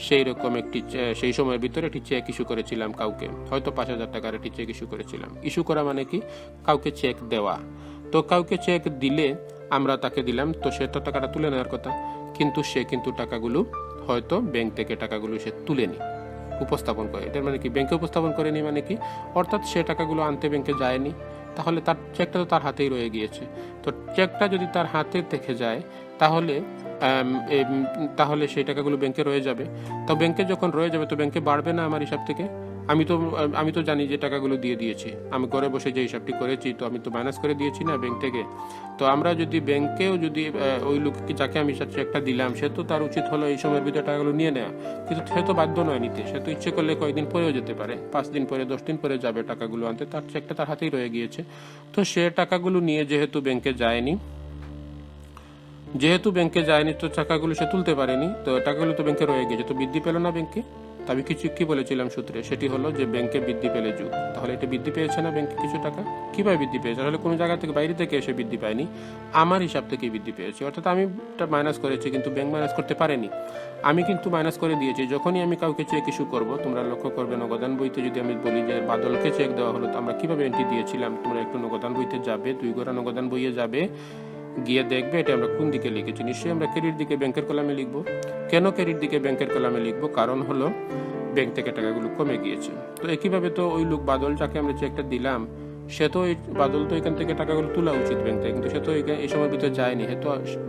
সেই রকম সেই সময়ের ভিতরে একটি চেক ইস্যু করেছিলাম কাউকে, হয়তো 5,000 টাকার একটি চেক ইস্যু করেছিলাম। ইস্যু করা মানে কি, কাউকে চেক দেওয়া। তো কাউকে চেক দিলে আমরা তাকে দিলাম, তো সে তো টাকাটা তুলে নেওয়ার কথা, কিন্তু সে কিন্তু টাকাগুলো হয়তো ব্যাংক থেকে টাকাগুলো সে তুলে নি, উপস্থাপন করে। এটার মানে কি, ব্যাংকে উপস্থাপন করেনি মানে কি, অর্থাৎ সে টাকাগুলো আনতে ব্যাংকে যায়নি, তাহলে তার চেকটা তো তার হাতেই রয়ে গিয়েছে। তো চেকটা যদি তার হাতে থেকে যায় তাহলে সেই টাকাগুলো ব্যাংকে রয়ে যাবে। তো ব্যাংকে যখন রয়ে যাবে, তো ব্যাংকে বাড়বে না আমার হিসাব থেকে। আমি তো জানি যে টাকাগুলো দিয়ে দিয়েছি, আমি ঘরে বসে যে হিসাবটি করেছি, তো আমি তো মাইনাস করে দিয়েছি না ব্যাংক থেকে। তো আমরা যদি ব্যাংকেও যদি ওই লোককে যাকে আমি চেকটা দিলাম, সে তো তার উচিত হলো এই সময়ের ভিতরে টাকাগুলো নিয়ে নেওয়া, কিন্তু সে তো বাধ্য নয় নিতে, সে তো ইচ্ছে করলে কয়েকদিন পরেও যেতে পারে, 5 দিন পরে, 10 দিন পরে যাবে টাকাগুলো আনতে, তার চেকটা তার হাতেই রয়ে গিয়েছে। তো সে টাকাগুলো নিয়ে যেহেতু ব্যাংকে যায়নি, তো টাকাগুলো সে তুলতে পারেনি, তো টাকাগুলো তো ব্যাংকে রয়ে গিয়েছে, তো বৃদ্ধি পেল না ব্যাংকে, তো আমি কি বলেছিলাম সূত্রে, সেটি হলো যে ব্যাংকে বৃদ্ধি পেলে যুগ। তাহলে এটা বৃদ্ধি পেয়েছে না ব্যাংকে কিছু টাকা? কিভাবে বৃদ্ধি পেয়েছে? আসলে কোনো জায়গা থেকে বাইরে থেকে এসে বৃদ্ধি পায়নি, আমার হিসাব থেকে বৃদ্ধি পেয়েছে। অর্থাৎ আমি মাইনাস করেছি কিন্তু ব্যাংক মাইনাস করতে পারেনি, আমি কিন্তু মাইনাস করে দিয়েছি। যখনই আমি কাউকে চেক ইস্যু করবো, তোমরা লক্ষ্য করবে নগদান বইতে যদি আমি বলি যে বাদলকে চেক দেওয়া হলো, তো আমরা কিভাবে এন্ট্রি দিয়েছিলাম, তোমরা একটু নগদান বইতে যাবে, 2 গোড়া নগদান বইয়ে যাবে, গিয়ে দেখবে এটা আমরা কোন দিকে লিখেছি। নিশ্চয়ই আমরা ক্রেডিট দিকে ব্যাংকের কলামে লিখবো। কেন ক্রেডিট দিকে ব্যাংকের কলামে লিখবো? কারণ হলো ব্যাংক থেকে টাকাগুলো কমে গিয়েছে। তো একইভাবে তো ওই লোক বাদল যাকে আমরা চেকটা দিলাম, সে তো বাদল তো এখান থেকে টাকাগুলো তোলা উচিত ব্যাংক থেকে, কিন্তু সে তো এই সময়ের ভিতরে যায়নি,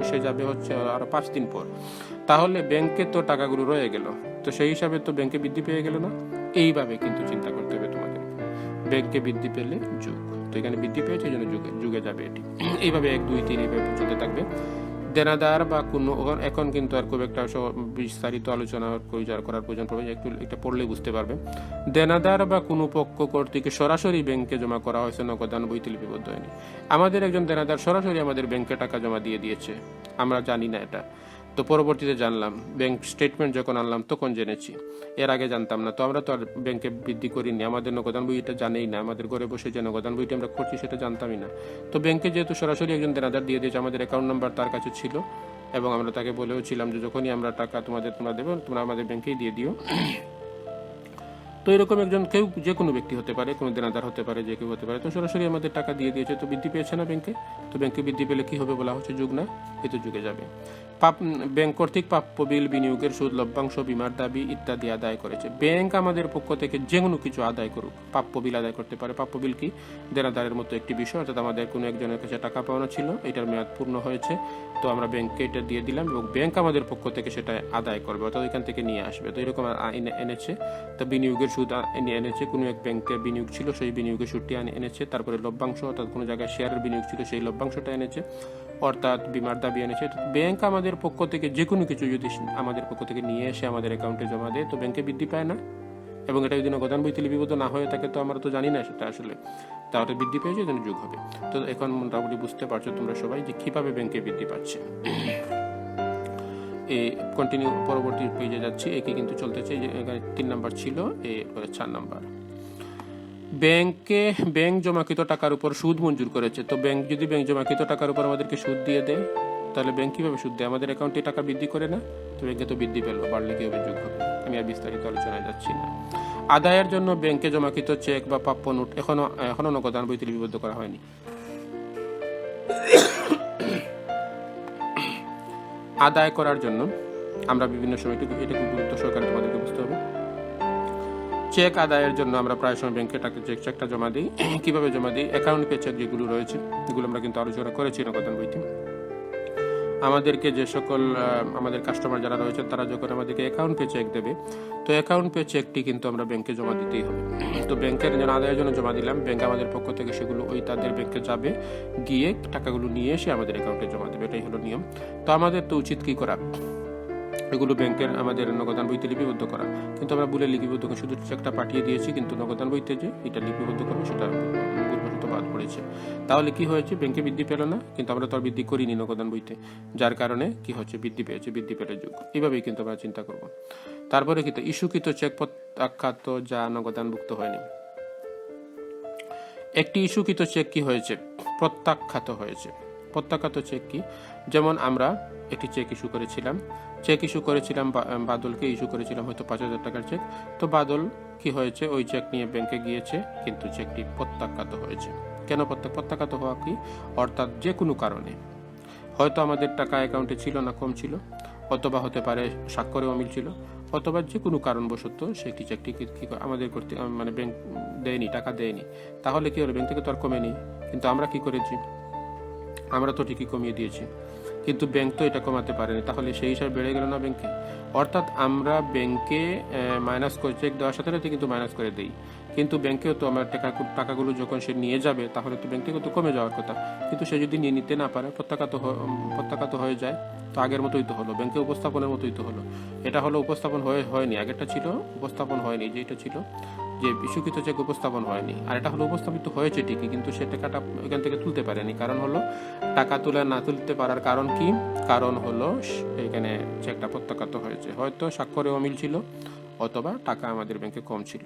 সে যাবে হচ্ছে আরো 5 দিন পর। তাহলে ব্যাংকে তো টাকাগুলো রয়ে গেল, তো সেই হিসাবে তো ব্যাংকে বৃদ্ধি পেয়ে গেল না। এইভাবে কিন্তু চিন্তা করতে হবে তোমাকে, ব্যাংকে বৃদ্ধি পেলে যুগ, তো এখানে বৃদ্ধি পেয়েছে এই জন্য যুগে যাবে এটি। এইভাবে 1 2 3 এইভাবে চলতে থাকবে। দেনাদার বা কোনো, এখন কিন্তু আর খুব একটা বিস্তারিত আলোচনা করার প্রয়োজন পড়বে, একটু এটা পড়লে বুঝতে পারবে। দেনাদার বা কোনো পক্ষ কর্তৃক সরাসরি ব্যাংকে জমা করা হয়েছে, নগদান বইতে লিপিবদ্ধ হয়নি। আমাদের একজন দেনাদার সরাসরি আমাদের ব্যাংকে টাকা জমা দিয়ে দিয়েছে, আমরা জানি না এটা, তো পরবর্তীতে জানলাম, ব্যাংক স্টেটমেন্ট যখন আনলাম তখন জেনেছি, এর আগে জানতাম না। তো আমরা তো আর ব্যাংকে বৃদ্ধি করিনি, আমাদের নগদান বই এটা জানেই না, আমাদের ঘরে বসে যে নগদান বইটা আমরা করছি সেটা জানতামই না। তো ব্যাংকে যেহেতু সরাসরি একজন দেনাদার দিয়ে দিয়েছে, আমাদের অ্যাকাউন্ট নাম্বার তার কাছে ছিল, এবং আমরা তাকে বলেও ছিলাম যে যখনই আমরা টাকা তোমরা দেবো, তোমরা আমাদের ব্যাংকেই দিয়ে দিও। তো এরকম একজন কেউ, যে কোনো ব্যক্তি হতে পারে, কোনো দেনাদার হতে পারে, যে কেউ হতে পারে, তো সরাসরি আমাদের টাকা দিয়ে দিয়েছে, তো বৃদ্ধি পেয়েছে না ব্যাংকে। তো ব্যাংকে বৃদ্ধি পেলে কি হবে বলা হচ্ছে, যুগ না, এই তো যুগে যাবে। ব্যাংক কর্তৃক প্রাপ্য বিল, বিনিয়োগের সুদ, লভ্যাংশ, বীমার দাবি ইত্যাদি আদায় করেছে। ব্যাংক আমাদের পক্ষ থেকে যে কোনো কিছু আদায় করুক, প্রাপ্য বিল আদায় করতে পারে। প্রাপ্য বিল কি? দেনাদারের মতো একটি বিষয়, অর্থাৎ আমাদের কোনো একজনের কাছে টাকা পাওনা ছিল, এটার মেয়াদ পূর্ণ হয়েছে, তো আমরা ব্যাংকে এটা দিয়ে দিলাম এবং ব্যাংক আমাদের পক্ষ থেকে সেটা আদায় করবে, অর্থাৎ ওইখান থেকে নিয়ে আসবে। তো এরকম এনেছে। তো বিনিয়োগের সুদ এনেছে, কোনো এক ব্যাংকে বিনিয়োগ ছিল, সেই বিনিয়োগের সুদটি এনেছে। তারপরে লভ্যাংশ, অর্থাৎ কোনো জায়গায় শেয়ারের বিনিয়োগ ছিল, সেই লভ্যাংশটা এনেছে, অর্থাৎ বীমার দাবি এনেছে। ব্যাংক আমাদের পক্ষ থেকে যে কোনো কিছু যদি আমাদের পক্ষ থেকে নিয়ে এসে আমাদের অ্যাকাউন্টে জমা দেয়, তো ব্যাংকে বৃদ্ধি পায় না। এবং এটা যদি নগদান বইতে লিপিবদ্ধ না হয়ে থাকে, তো আমরা তো জানি না সেটা আসলে, তাহলে বৃদ্ধি পেয়েছে, এই জন্য যুগ হবে। তো এখন মোটামুটি বুঝতে পারছো তোমরা সবাই যে কিভাবে ব্যাংকে বৃদ্ধি পাচ্ছে। এই কন্টিনিউ পরবর্তী পেজে যাচ্ছি, একে কিন্তু চলতেছে, যে এখানে 3 নাম্বার ছিল, এরপরে 4 নাম্বার। ব্যাংক জমাকৃত টাকার উপর সুদ মঞ্জুর করেছে। তো ব্যাংক যদি ব্যাংক জমাকৃত টাকার উপর আমাদেরকে সুদ দিয়ে দেয়, তাহলে ব্যাংক কিভাবে সুদ দেয়? আমাদের অ্যাকাউন্টে টাকা বৃদ্ধি করে না, তো ব্যাংকে তো বৃদ্ধি পেল, বাড়লে কিভাবে যুগ হবে? আমি আর বিস্তারিত আলোচনায় যাচ্ছি না। আদায়ের জন্য ব্যাংকে জমাকৃত চেক বা প্রাপ্য নোট এখনো নগদান বইতে লিপিবদ্ধ করা হয়নি। আদায় করার জন্য আমরা বিভিন্ন সময় এটুকু গুরুত্ব সহকারে তোমাদেরকে বুঝতে হবে। চেক আদায়ের জন্য আমরা প্রায় সময় ব্যাংকে চেকটা জমা দিই। কিভাবে জমা দিই? অ্যাকাউন্ট পে চেক যেগুলো রয়েছে, এগুলো আমরা কিন্তু আলোচনা করেছি নগদান বইতে। আমাদেরকে যে সকল আমাদের কাস্টমার যারা রয়েছে, তারা যখন আমাদেরকে অ্যাকাউন্ট পে চেক দেবে, তো অ্যাকাউন্ট পে চেকটি কিন্তু আমরা ব্যাংকে জমা দিতেই হবে। তো ব্যাংকের জন্য আদায়ের জন্য জমা দিলাম, ব্যাংক আমাদের পক্ষ থেকে সেগুলো ওই তাদের ব্যাংকে যাবে, গিয়ে টাকাগুলো নিয়ে এসে আমাদের অ্যাকাউন্টে জমা দেবে, এটাই হলো নিয়ম। তো আমাদের তো উচিত কি করা? এগুলো ব্যাংকের আমাদের নগদান বইতে লিপিবদ্ধ করা, কিন্তু আমরা ভুলে লিপিবদ্ধ করে শুধু চেকটা পাঠিয়ে দিয়েছি, কিন্তু নগদান বইতে যে এটা লিপিবদ্ধ করবো সেটা ভুলবশত বাদ পড়েছে। তাহলে কি হয়েছে? ব্যাংকে বৃদ্ধি পেল না, কিন্তু আমরা তো আর বৃদ্ধি করিনি নগদান বইতে, যার কারণে কি হচ্ছে, বৃদ্ধি পেয়েছে, বৃদ্ধি পেলে যুগ। এইভাবেই কিন্তু আমরা চিন্তা করব। তারপরে কি, ইস্যুকৃত চেক প্রত্যাখ্যাত যা নগদানভুক্ত হয়নি। একটি ইস্যুকৃত চেক কি হয়েছে? প্রত্যাখ্যাত হয়েছে। প্রত্যাখ্যাত চেক কি? যেমন আমরা একটি চেক ইস্যু করেছিলাম বাদলকে, ইস্যু করেছিলাম হয়তো 5,000 টাকার চেক। তো বাদল কি হয়েছে, ওই চেক নিয়ে ব্যাংকে গিয়েছে, কিন্তু চেকটি প্রত্যাখ্যাত হয়েছে। কেন প্রত্যাখ্যাত হওয়া কি? অর্থাৎ যে কোনো কারণে, হয়তো আমাদের টাকা অ্যাকাউন্টে ছিল না, কম ছিল, অথবা হতে পারে স্বাক্ষরে অমিল ছিল, অথবা যে কোনো কারণবশত সেই চেকটি আমাদের করতে মানে ব্যাংক দেয়নি, টাকা দেয়নি। তাহলে কি হলো? ব্যাংক থেকে তো আর কমেনি, কিন্তু আমরা কি করেছি? আমরা তো ঠিকই কমিয়ে দিয়েছি, কিন্তু ব্যাংক তো এটা কমাতে পারেনি, তাহলে সেই হিসাবে বেড়ে গেল না ব্যাংকে। অর্থাৎ আমরা ব্যাংকে মাইনাস করে, চেক দেওয়ার সাথে সাথে কিন্তু মাইনাস করে দেই, কিন্তু ব্যাংকেও তো আমার টাকাগুলো যখন সে নিয়ে যাবে, তাহলে তো ব্যাংক থেকে তো কমে যাওয়ার কথা, কিন্তু সে যদি নিয়ে নিতে না পারে, প্রত্যাখ্যাত হয়ে যায়, তো আগের মতোই তো হলো, ব্যাংকে উপস্থাপনের মতোই তো হলো। এটা হলো উপস্থাপন হয়নি, আগেরটা ছিল উপস্থাপন হয়নি, যে এটা ছিল যে ইস্যুকৃত চেক উপস্থাপন হয়নি, আর এটা হলো উপস্থাপিত হয়েছে ঠিকই, কিন্তু সে টাকাটা এখান থেকে তুলতে পারেনি। কারণ হলো টাকা না তুলতে পারার কারণ কি? কারণ হলো এখানে চেকটা প্রত্যাখ্যাত হয়েছে, হয়তো স্বাক্ষরে অমিল ছিল, অথবা টাকা আমাদের ব্যাংকে কম ছিল।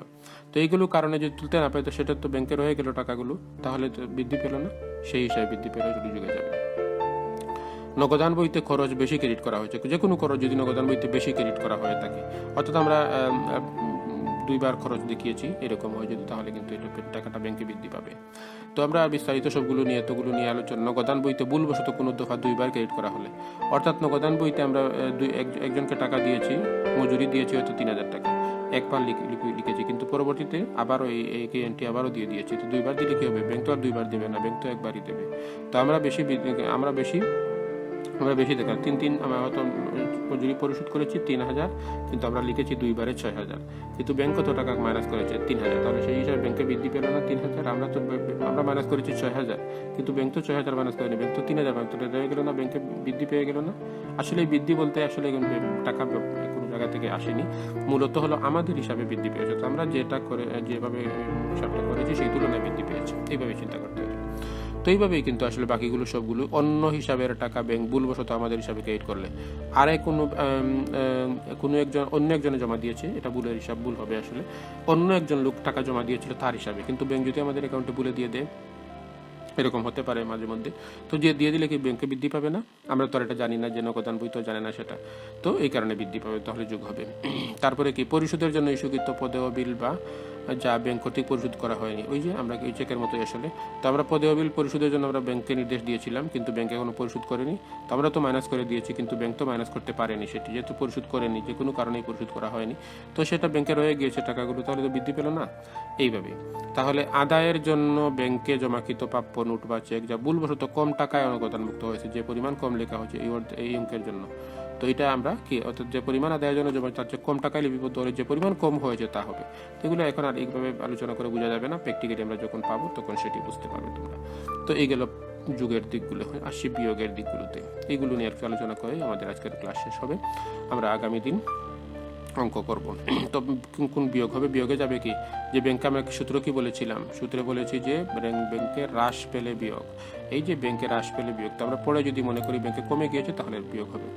তো এইগুলো কারণে যদি তুলতে না পারে তো সেটা তো ব্যাংকে রয়ে গেল টাকাগুলো, তাহলে তো বৃদ্ধি পেল না, সেই হিসাবে বৃদ্ধি পেলে যুগে যাবে। নগদান বইতে খরচ বেশি ক্রেডিট করা হয়েছে, যে কোনো খরচ যদি নগদান বইতে বেশি ক্রেডিট করা হয়ে থাকে, অর্থাৎ আমরা 2বার খরচ দেখিয়েছি এরকম হয় যদি, তাহলে কিন্তু এটা টাকাটা ব্যাংকে বৃদ্ধি পাবে। তো আমরা বিস্তারিত সবগুলো নিয়ে আলোচনা। নগদান বইতে ভুলবশত কোনো দফা 2বার ক্রেডিট করা হলে, অর্থাৎ নগদান বইতে আমরা একজনকে টাকা দিয়েছি, মজুরি দিয়েছি হয়তো 3000 টাকা, একবার লিখেছি, কিন্তু পরবর্তীতে আবারও এই এন্ট্রি আবারও দিয়ে দিয়েছি। তো 2বার দিলে কি হবে? ব্যাংক তো আর 2বার দেবে না, ব্যাংক তো একবারই দেবে। তো আমরা বেশি দেখা আমরা হয়তো মজুরি পরিশোধ করেছি 3000, কিন্তু আমরা লিখেছি 2বারে 6000, কিন্তু ব্যাংক কত টাকা মাইনাস করেছে? 3000, তাহলে সেই হিসাবে ব্যাংকে বৃদ্ধি পেল না 3000। আমরা মাইনাস করেছি 6000, কিন্তু ব্যাংক তো 6000 মাইনাস করেনি, ব্যাংক তো 3000 মাইনাস করে রয়ে গেল না, ব্যাংকে বৃদ্ধি পেয়ে গেল না। আসলে বৃদ্ধি বলতে আসলে টাকা কোনো জায়গা থেকে আসেনি, মূলত হলো আমাদের হিসাবে বৃদ্ধি পেয়েছে। তো আমরা যেভাবে হিসাবটা করেছি সেই তুলনায় বৃদ্ধি পেয়েছে, এইভাবে চিন্তা করতে হবে। তো এইভাবেই কিন্তু আসলে বাকিগুলো সবগুলো অন্য হিসাবের টাকা ব্যাংক ভুলবশত আমাদের হিসাবে ক্রেডিট করলে, আর অন্য একজনে জমা দিয়েছে, এটা ভুলের হিসাব, ভুল হবে আসলে, অন্য একজন লোক টাকা জমা দিয়েছিল তার হিসাবে, কিন্তু ব্যাংক যদি আমাদের অ্যাকাউন্টে ভুলে দিয়ে দেয়, এরকম হতে পারে মাঝে মধ্যে, তো যে দিয়ে দিলে কি ব্যাংকে বৃদ্ধি পাবে না? আমরা তো আর এটা জানি না, যে নগদান বই তো জানে না সেটা, তো এই কারণে বৃদ্ধি পাবে, তাহলে যোগ হবে। তারপরে কি পরিশোধের জন্য ইস্যুকৃত পদেয় বিল বা যা ব্যাংক কর্তৃক পরিশোধ করা হয়নি, ওই যে আমরা এই চেকের মতোই আসলে। তো আমরা পদেয় বিল পরিশোধের জন্য আমরা ব্যাংকে নির্দেশ দিয়েছিলাম, কিন্তু ব্যাংক এখনো পরিশোধ করেনি, তো আমরা তো মাইনাস করে দিয়েছি, কিন্তু ব্যাংক তো মাইনাস করতে পারেনি সেটি, যেহেতু পরিশোধ করেনি, যে কোনো কারণেই পরিশোধ করা হয়নি, তো সেটা ব্যাংকে রয়ে গিয়েছে টাকাগুলো, তাহলে তো বৃদ্ধি পেল না। এইভাবে তাহলে আদায়ের জন্য ব্যাংকে জমাকৃত প্রাপ্য নোট বা চেক যা ভুলবশত কম টাকায় অনুদানমুক্ত হয়েছে, যে পরিমাণ কম লেখা হয়েছে এই অঙ্কের জন্য, তো এটা আমরা কি, অর্থাৎ যে পরিমাণ আদায়ের জন্য জমা তার চেয়ে কম টাকায় লিপিবদ্ধ হলে যে পরিমাণ কম হয়েছে তা হবে। তো এগুলো এখন আর এইভাবে আলোচনা করে বোঝা যাবে না, প্র্যাকটিক্যালি আমরা যখন পাবো তখন সেটি বুঝতে পারবে তোমরা। তো এই গেল যুগের দিকগুলো, আসি বিয়োগের দিকগুলোতে। এইগুলো নিয়ে একটু আলোচনা করে আমাদের আজকের ক্লাস শেষ হবে, আমরা আগামী দিন অঙ্ক করব। তো কোন বিয়োগ হবে? বিয়োগে যাবে কি, যে ব্যাংকে আমরা সূত্র কি বলেছিলাম, সূত্রে বলেছি যে ব্যাংকে হ্রাস পেলে বিয়োগ, এই যে ব্যাংকে হ্রাস পেলে বিয়োগ, তো আমরা পরে যদি মনে করি ব্যাংকে কমে গিয়েছে তাহলে বিয়োগ হবে।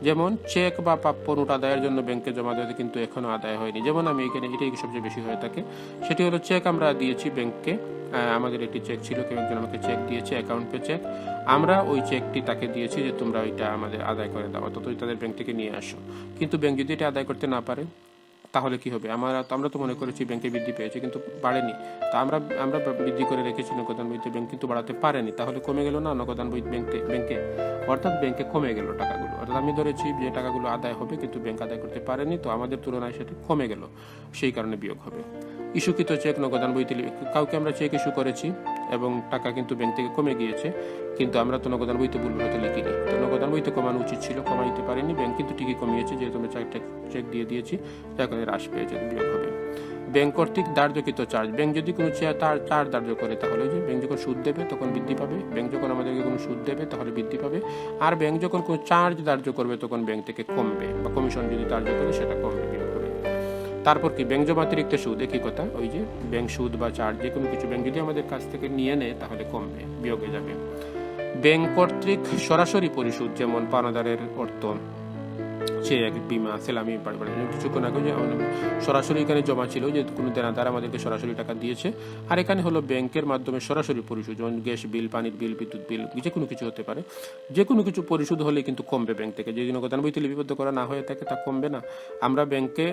যেমন চেক বা প্রাপ্য নোট আদায়ের জন্য ব্যাংকে জমা দেওয়া কিন্তু এখনো আদায় হয়নি, যেমন আমি এখানে এটাই সবচেয়ে বেশি হয়ে থাকে, সেটি হলো চেক আমরা দিয়েছি ব্যাংকে, আমাদের একটি চেক ছিল, কেউ একজন আমাকে চেক দিয়েছে, অ্যাকাউন্ট পে চেক, আমরা ওই চেকটি তাকে দিয়েছি যে তোমরা ওইটা আমাদের আদায় করে দাও, অর্থাৎ তাদের ব্যাংক থেকে নিয়ে আসো। কিন্তু ব্যাংক যদি এটা আদায় করতে না পারে তাহলে কি হবে? আমরা তো মনে করেছি ব্যাংকে বৃদ্ধি পেয়েছে, কিন্তু বাড়েনি, তা আমরা বৃদ্ধি করে রেখেছি নগদান বইতে, ব্যাংক কিন্তু বাড়াতে পারেনি, তাহলে কমে গেল না নগদান বই ব্যাংকে, অর্থাৎ ব্যাংকে কমে গেল টাকাগুলো, অর্থাৎ আমি ধরেছি যে টাকাগুলো আদায় হবে কিন্তু ব্যাংক আদায় করতে পারেনি, তো আমাদের তুলনায় সেটা কমে গেল, সেই কারণে বিয়োগ হবে। ইস্যুকৃত চেক নগদান বইতে, কাউকে আমরা চেক ইস্যু করেছি এবং টাকা কিন্তু ব্যাংক থেকে কমে গিয়েছে, কিন্তু আমরা তো নগদান বইতে ভুলবশত লিখিনি, তো নগদান বইতে কমানো উচিত ছিল, কমাইতে পারেনি, ব্যাংক কিন্তু ঠিকই কমিয়েছে, যেহেতু আমরা চেক দিয়ে দিয়েছি, এখন হ্রাস পেয়েছে, বিয়োগ হবে। ব্যাংক কর্তৃক ধার্যকৃত চার্জ, ব্যাংক যদি কোনো চার্জ ধার্য করে তাহলে যে ব্যাংক যখন সুদ দেবে তখন বৃদ্ধি পাবে, ব্যাংক যখন আমাদেরকে কোনো সুদ দেবে তাহলে বৃদ্ধি পাবে, আর ব্যাংক যখন কোনো চার্জ ধার্য করবে তখন ব্যাংক থেকে কমবে, বা কমিশন যদি ধার্য করে সেটা কমবে, বিয়োগ হবে। তারপর কি, ব্যাংক জমাতিরিক্ত সুদ, একই কথা, ওই যে ব্যাংক সুদ বা চার্জ যে কোনো কিছু ব্যাংক যদি আমাদের কাছ থেকে নিয়ে নেয় তাহলে কমবে, বিয়োগে যাবে। ব্যাংক কর্তৃক সরাসরি পরিশোধ, যেমন পাওনাদারের অর্থ, চেক, বিমা, সেলামি, কিছুক্ষণ আগে যে সরাসরি এখানে জমা ছিল, যে কোনো দেনাদার আমাদেরকে সরাসরি টাকা দিয়েছে, আর এখানে হলো ব্যাংকের মাধ্যমে সরাসরি পরিশোধ, যেমন গ্যাস বিল, পানির বিল, বিদ্যুৎ বিল, যে কোনো কিছু হতে পারে, যে কোনো কিছু পরিশোধ হলে কিন্তু কমবে ব্যাংক থেকে, যদি নগদান বইতে লিপিবদ্ধ করা না হয়ে থাকে তা কমবে না। আমরা ব্যাংকে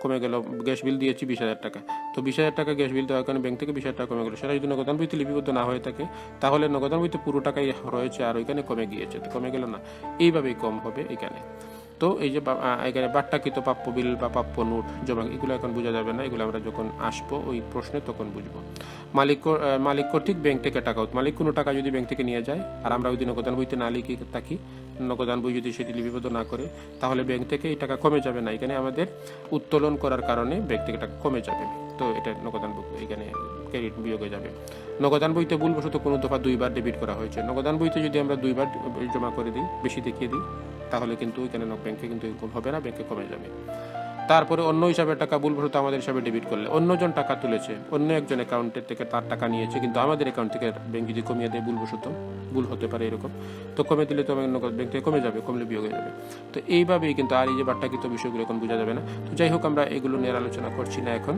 কমে গেল, গ্যাস বিল দিয়েছি 20,000 টাকা, তো 20,000 টাকা গ্যাস বিল দেওয়ার কারণে ব্যাংক থেকে 20,000 টাকা কমে গেল, সেটা যদি নগদান বইতে লিপিবদ্ধ না হয়ে থাকে তাহলে নগদান বইতে পুরো টাকাই রয়েছে আর ওইখানে কমে গিয়েছে, তো কমে গেল না, এইভাবেই কম হবে এখানে। তো এই যে এখানে বাট্টাকৃত প্রাপ্য বিল বা প্রাপ্য নোট জমা, এগুলো এখন বোঝা যাবে না, এগুলো আমরা যখন আসবো ওই প্রশ্নে তখন বুঝবো। মালিক কর্তৃক ব্যাংক থেকে টাকা, মালিক কোনো টাকা যদি ব্যাংক থেকে নিয়ে যায় আর আমরা ওই দিন নগদান বইতে না লিখে থাকি, নগদান বই যদি সেটি লিপিবদ্ধ না করে, তাহলে ব্যাংক থেকে এই টাকা কমে যাবে না, এখানে আমাদের উত্তোলন করার কারণে ব্যাংক থেকে টাকা কমে যাবে, তো এটা নগদান বই এখানে ক্রেডিট বিয়োগে যাবে। নগদান বইতে ভুলবশত কোনো দফা 2বার ডেবিট করা হয়েছে, নগদান বইতে যদি আমরা 2বার জমা করে দিই, বেশি দেখিয়ে দিই, তাহলে কিন্তু এখানে ব্যাংকে কিন্তু এরকম হবে না, ব্যাংকে কমে যাবে। তারপরে অন্য হিসাবে টাকা ভুলবশত আমাদের হিসাবে ডেবিট করলে, অন্যজন টাকা তুলেছে, অন্য একজন অ্যাকাউন্টের থেকে তার টাকা নিয়েছে, কিন্তু আমাদের অ্যাকাউন্ট থেকে ব্যাংক যদি কমিয়ে দেয় ভুলবশত, ভুল হতে পারে এরকম, তো কমে দিলে তো অন্য ব্যাংক থেকে কমে যাবে, কমলে বিয়োগ হয়ে যাবে। তো এইভাবেই কিন্তু, আর এই যে বাট্টাকৃত বিষয়গুলো এখন বোঝা যাবে না। তো যাই হোক, আমরা এগুলো নিয়ে আলোচনা করছি না এখন।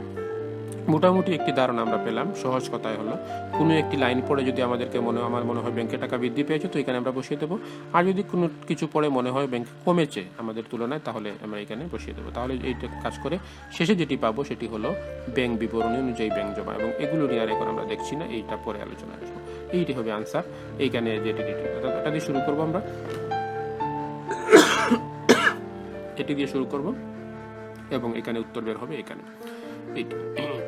মোটামুটি একটি ধারণা আমরা পেলাম। সহজ কথায় হলো, কোনো একটি লাইন পড়ে যদি আমাদেরকে আমার মনে হয় ব্যাংকে টাকা বৃদ্ধি পেয়েছে, তো এখানে আমরা বসিয়ে দেবো। আর যদি কোনো কিছু পড়ে মনে হয় ব্যাংক কমেছে আমাদের তুলনায়, তাহলে আমরা এখানে বসিয়ে দেবো। তাহলে এইটা কাজ করে শেষে যেটি পাবো সেটি হলো ব্যাংক বিবরণী অনুযায়ী ব্যাংক জমা, এবং এগুলো নিয়ে আর এখন আমরা দেখছি না, এইটা পরে আলোচনা আসবো। এইটি হবে আনসার। এইখানে যেটি এটা দিয়ে শুরু করবো আমরা, এটি দিয়ে শুরু করব এবং এখানে উত্তর বের হবে এখানে।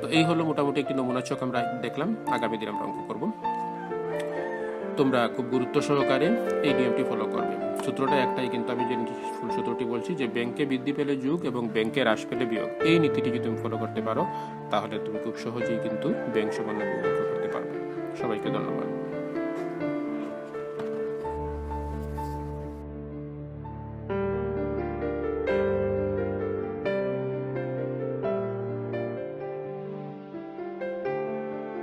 তো এই হলো মোটামুটি একটি নমুনা ছক আমরা দেখলাম। আগামী দিন আমরা অঙ্ক করব। তোমরা খুব গুরুত্ব সহকারে এই নিয়মটি ফলো করবে। সূত্রটা একটাই, কিন্তু আমি যে ফুল সূত্রটি বলছি যে ব্যাংকে বৃদ্ধি পেলে যোগ এবং ব্যাংকে হ্রাস পেলে বিয়োগ, এই নীতিটি যদি তুমি ফলো করতে পারো, তাহলে তুমি খুব সহজেই কিন্তু ব্যাংক সমান অঙ্ক করতে পারবে। সবাইকে ধন্যবাদ।